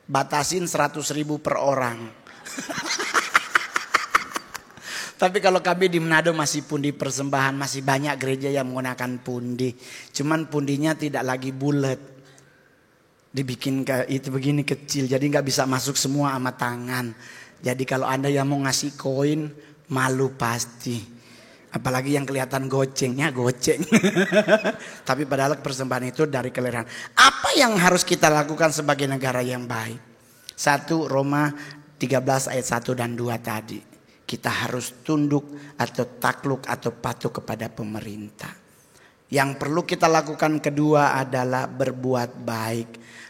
I: batasin 100.000 per orang. Tapi kalau kami di Manado masih pundi persembahan, masih banyak gereja yang menggunakan pundi. Cuman pundinya tidak lagi bulat. Dibikin itu begini kecil, jadi nggak bisa masuk semua sama tangan. Jadi kalau Anda yang mau ngasih koin, malu pasti. Apalagi yang kelihatan gocengnya goceng. Tapi padahal persembahan itu dari keleran. Apa yang harus kita lakukan sebagai negara yang baik? 1 Roma 13 ayat 1 dan 2 tadi. Kita harus tunduk atau takluk atau patuh kepada pemerintah. Yang perlu kita lakukan kedua adalah berbuat baik.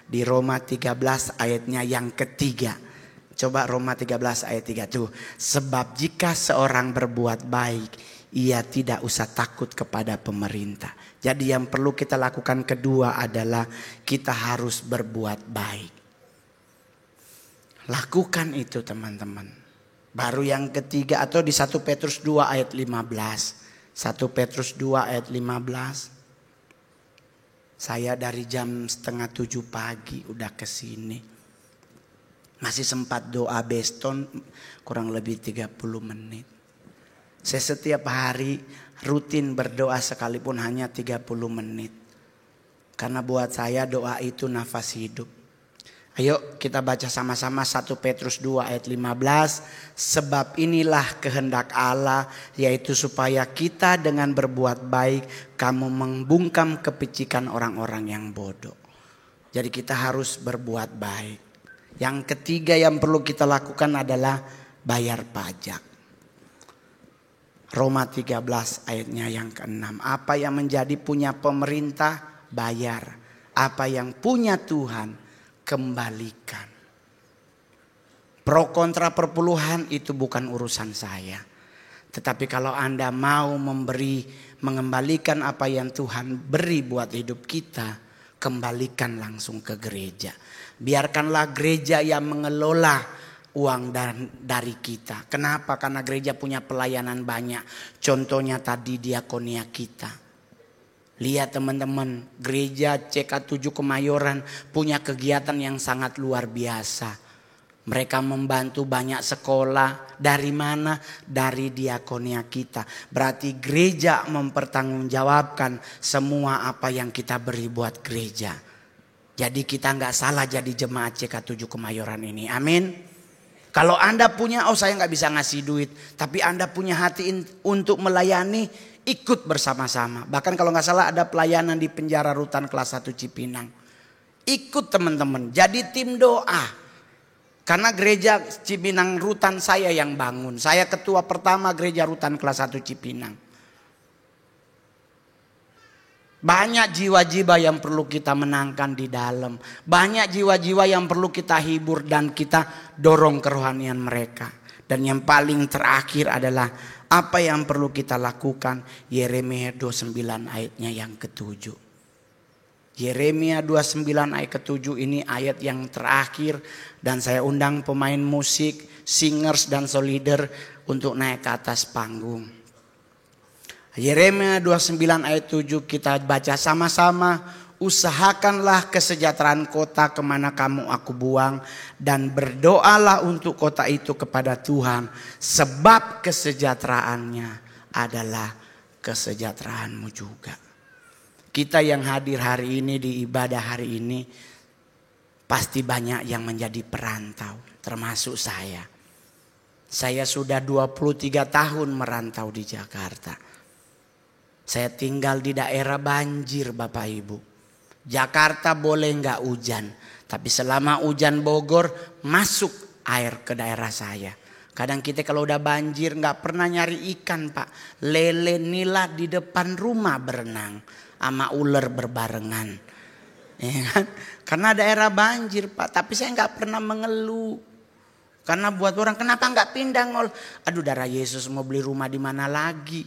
I: Di Roma 13 ayatnya yang ketiga. Coba Roma 13 ayat 3 tuh. Sebab jika seorang berbuat baik, ia tidak usah takut kepada pemerintah. Jadi yang perlu kita lakukan kedua adalah kita harus berbuat baik. Lakukan itu teman-teman. Baru yang ketiga atau di 1 Petrus 2 ayat 15. 1 Petrus 2 ayat 15. Saya dari jam 6:30 pagi udah kesini. Masih sempat doa beston kurang lebih 30 menit. Saya setiap hari rutin berdoa sekalipun hanya 30 menit. Karena buat saya doa itu nafas hidup. Ayo kita baca sama-sama 1 Petrus 2 ayat 15. Sebab inilah kehendak Allah, yaitu supaya kita dengan berbuat baik kamu membungkam kepicikan orang-orang yang bodoh. Jadi kita harus berbuat baik. Yang ketiga yang perlu kita lakukan adalah bayar pajak. Roma 13 ayatnya yang ke-6. Apa yang menjadi punya pemerintah, bayar. Apa yang punya Tuhan, kembalikan. Pro kontra perpuluhan itu bukan urusan saya. Tetapi kalau Anda mau mengembalikan apa yang Tuhan beri buat hidup kita, kembalikan langsung ke gereja. Biarkanlah gereja yang mengelola uang dari kita. Kenapa? Karena gereja punya pelayanan banyak. Contohnya tadi diakonia kita. Lihat teman-teman, gereja CK7 Kemayoran punya kegiatan yang sangat luar biasa. Mereka membantu banyak sekolah. Dari mana? Dari diakonia kita. Berarti gereja mempertanggungjawabkan semua apa yang kita beri buat gereja. Jadi kita nggak salah jadi jemaat CK7 Kemayoran ini. Amin. Kalau Anda punya, saya nggak bisa ngasih duit. Tapi Anda punya hati untuk melayani, ikut bersama-sama. Bahkan kalau nggak salah ada pelayanan di penjara rutan kelas 1 Cipinang. Ikut teman-teman, jadi tim doa. Karena gereja Cipinang rutan saya yang bangun. Saya ketua pertama gereja rutan kelas 1 Cipinang. Banyak jiwa-jiwa yang perlu kita menangkan di dalam. Banyak jiwa-jiwa yang perlu kita hibur dan kita dorong kerohanian mereka. Dan yang paling terakhir adalah apa yang perlu kita lakukan. Yeremia 29 ayatnya yang ke-7. Yeremia 29 ayat ke-7 ini ayat yang terakhir. Dan saya undang pemain musik, singers dan solider untuk naik ke atas panggung. Yeremia 29 ayat 7 kita baca sama-sama. Usahakanlah kesejahteraan kota kemana kamu aku buang. Dan berdoalah untuk kota itu kepada Tuhan. Sebab kesejahteraannya adalah kesejahteraanmu juga. Kita yang hadir hari ini di ibadah hari ini. pasti banyak yang menjadi perantau, termasuk saya. Saya sudah 23 tahun merantau di Jakarta. Saya tinggal di daerah banjir Bapak Ibu. Jakarta boleh nggak hujan, tapi selama hujan Bogor masuk air ke daerah saya. Kadang kita kalau udah banjir nggak pernah nyari ikan Pak. Lele nila di depan rumah berenang sama ular berbarengan. Ya kan? Karena daerah banjir Pak. Tapi saya nggak pernah mengeluh. Karena buat orang kenapa nggak pindah ngol. Aduh darah Yesus mau beli rumah di mana lagi.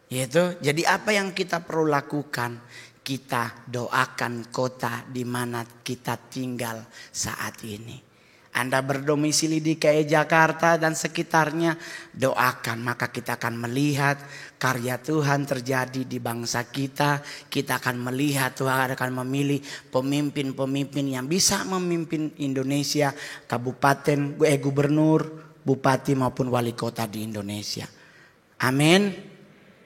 I: Gitu. Jadi apa yang kita perlu lakukan? Kita doakan kota di mana kita tinggal saat ini. Anda berdomisili di KE Jakarta dan sekitarnya, doakan maka kita akan melihat karya Tuhan terjadi di bangsa kita. Kita akan melihat Tuhan akan memilih pemimpin-pemimpin yang bisa memimpin Indonesia, kabupaten, gubernur, bupati maupun wali kota di Indonesia. Amin.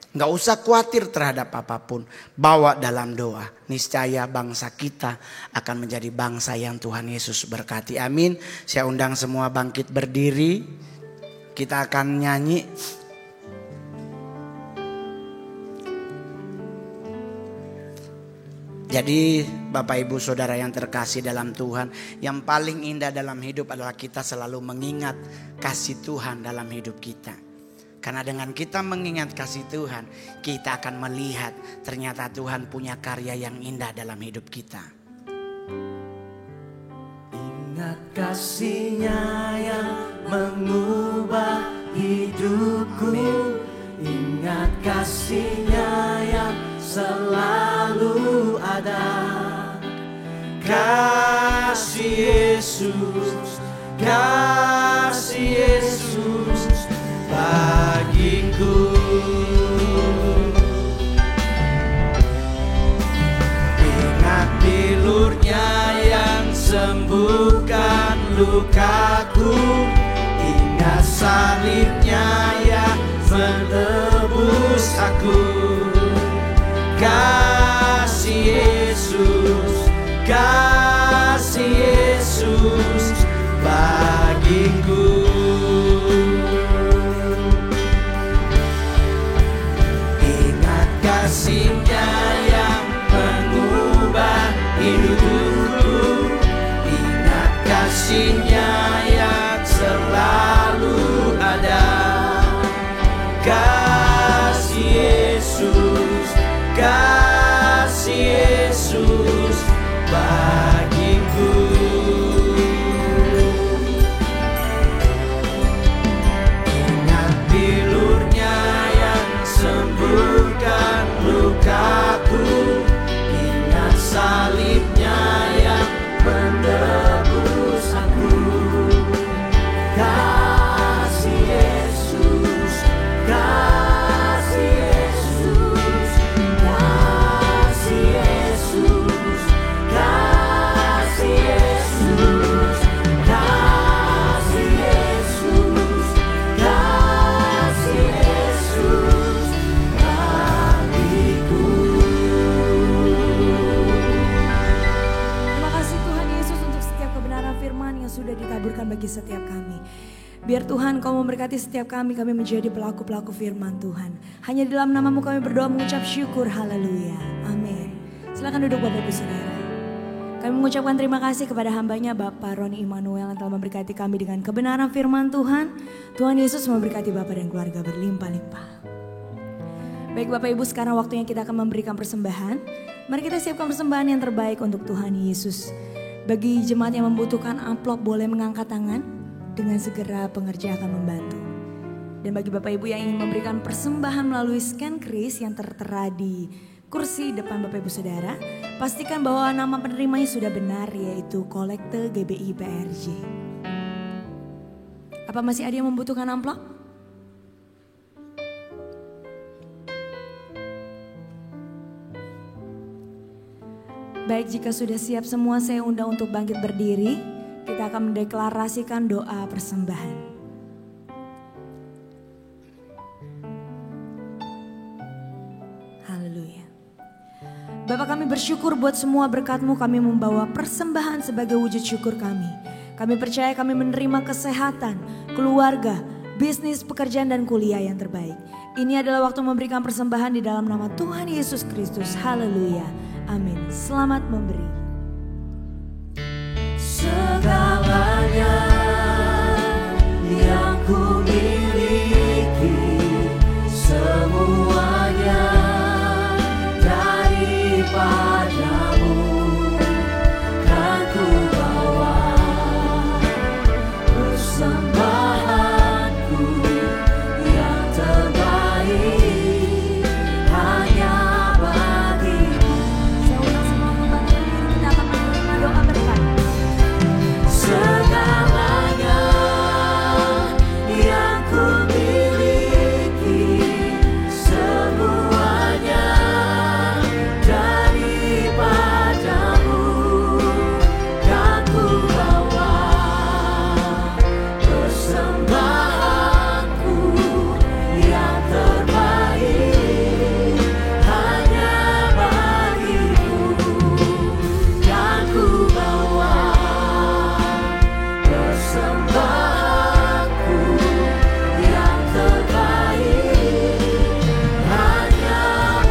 I: Gak usah khawatir terhadap apapun. Bawa dalam doa. Niscaya bangsa kita akan menjadi bangsa yang Tuhan Yesus berkati. Amin. Saya undang semua bangkit berdiri. Kita akan nyanyi. Jadi Bapak Ibu Saudara yang terkasih dalam Tuhan, yang paling indah dalam hidup adalah kita selalu mengingat kasih Tuhan dalam hidup kita. Karena dengan kita mengingat kasih Tuhan, kita akan melihat ternyata Tuhan punya karya yang indah dalam hidup kita.
C: Ingat kasih-Nya yang mengubah hidupku. Ingat kasih-Nya yang selalu ada. Kasih Yesus, kasih Yesus bagiku. Ingat bilur-Nya yang sembuhkan lukaku. Ingat salib-Nya yang menebus aku. Kasih Yesus, kasih Yesus bagiku. Kasih-Nya yang mengubah hidupku. Ingat kasih-Nya yang selalu ada. Kasih Yesus, kasih Yesus bagiku. Ingat bilur-Nya yang sembuhkan lukaku. Ingat salib-Nya yang menebus aku. Kasih Yesus, kasih Yesus, kasih Yesus, kasih Yesus, kasih Yesus, kasih Yesus bagiku.
B: Terima kasih Tuhan Yesus untuk setiap kebenaran firman yang sudah ditaburkan bagi setiap kami. Biar Tuhan Kau memberkati setiap kami menjadi pelaku-pelaku firman Tuhan. Hanya di dalam nama-Mu kami berdoa mengucap syukur, haleluya, amin. Silakan duduk Bapak Ibu Saudara. Kami mengucapkan terima kasih kepada hambanya Bapak Roni Immanuel yang telah memberkati kami dengan kebenaran firman Tuhan. Tuhan Yesus memberkati Bapak dan keluarga berlimpah-limpah. Baik Bapak Ibu, sekarang waktunya kita akan memberikan persembahan. Mari kita siapkan persembahan yang terbaik untuk Tuhan Yesus. Bagi jemaat yang membutuhkan amplop boleh mengangkat tangan. Dengan segera pengerja akan membantu. Dan bagi Bapak Ibu yang ingin memberikan persembahan melalui scan kris yang tertera di kursi depan Bapak Ibu Saudara, pastikan bahwa nama penerimanya sudah benar, yaitu Kolekte GBI PRJ. Apa masih ada yang membutuhkan amplop? Baik, jika sudah siap semua, saya undang untuk bangkit berdiri. Kita akan mendeklarasikan doa persembahan. Haleluya. Bapak kami bersyukur buat semua berkat-Mu, kami membawa persembahan sebagai wujud syukur kami. Kami percaya kami menerima kesehatan, keluarga, bisnis, pekerjaan dan kuliah yang terbaik. Ini adalah waktu memberikan persembahan di dalam nama Tuhan Yesus Kristus. Haleluya. Amin. Selamat memberi.
C: Segalanya yang ku miliki, semuanya daripadamu, kan ku bawa persembahanku yang terbaik hanya bagimu.
B: Saya ulang semua membangkitkan diri, kita akan menerima doa berkat.
C: Segalanya yang ku miliki, semuanya daripadamu, kan ku bawa persembahanku yang terbaik hanya bagimu, kan ku bawa persembahanku yang terbaik hanya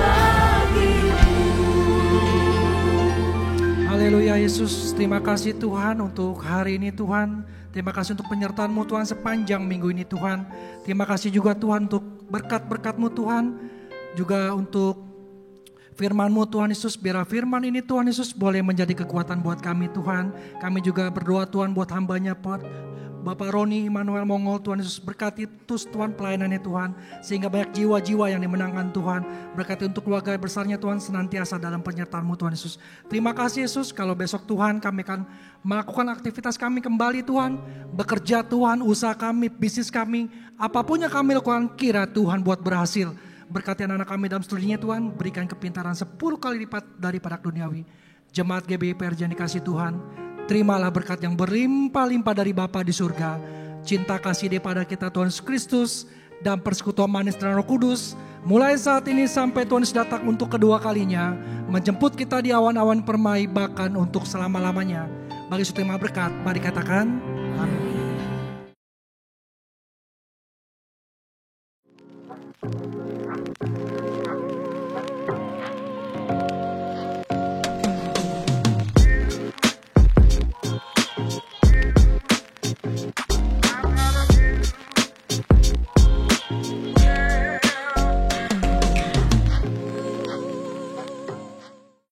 C: bagimu.
J: Haleluya Yesus, terima kasih Tuhan untuk hari ini Tuhan. Terima kasih untuk penyertaan-Mu Tuhan sepanjang minggu ini Tuhan. Terima kasih juga Tuhan untuk berkat-berkat-Mu Tuhan. Juga untuk firman-Mu Tuhan Yesus, biar firman ini Tuhan Yesus boleh menjadi kekuatan buat kami Tuhan. Kami juga berdoa Tuhan buat hamba-Nya Bapak Roni Immanuel Mongol, Tuhan Yesus berkati terus Tuhan pelayanannya Tuhan, sehingga banyak jiwa-jiwa yang dimenangkan Tuhan. Berkati untuk keluarga besarnya Tuhan senantiasa dalam penyertaan-Mu Tuhan Yesus. Terima kasih Yesus, kalau besok Tuhan kami akan melakukan aktivitas kami kembali Tuhan, bekerja Tuhan, usaha kami, bisnis kami, apapun yang kami lakukan kira Tuhan buat berhasil. Berkati anak-anak kami dalam studinya Tuhan, berikan kepintaran 10 kali lipat daripada duniawi. Jemaat GBI PRJ yang dikasih Tuhan, terimalah berkat yang berlimpah-limpah dari Bapa di surga. Cinta kasih daripada kita Tuhan Yesus Kristus dan persekutuan manis dan Roh Kudus mulai saat ini sampai Tuhan Yesus datang untuk kedua kalinya, menjemput kita di awan-awan permai bahkan untuk selama-lamanya. Bagi suatu terima berkat, mari katakan amin.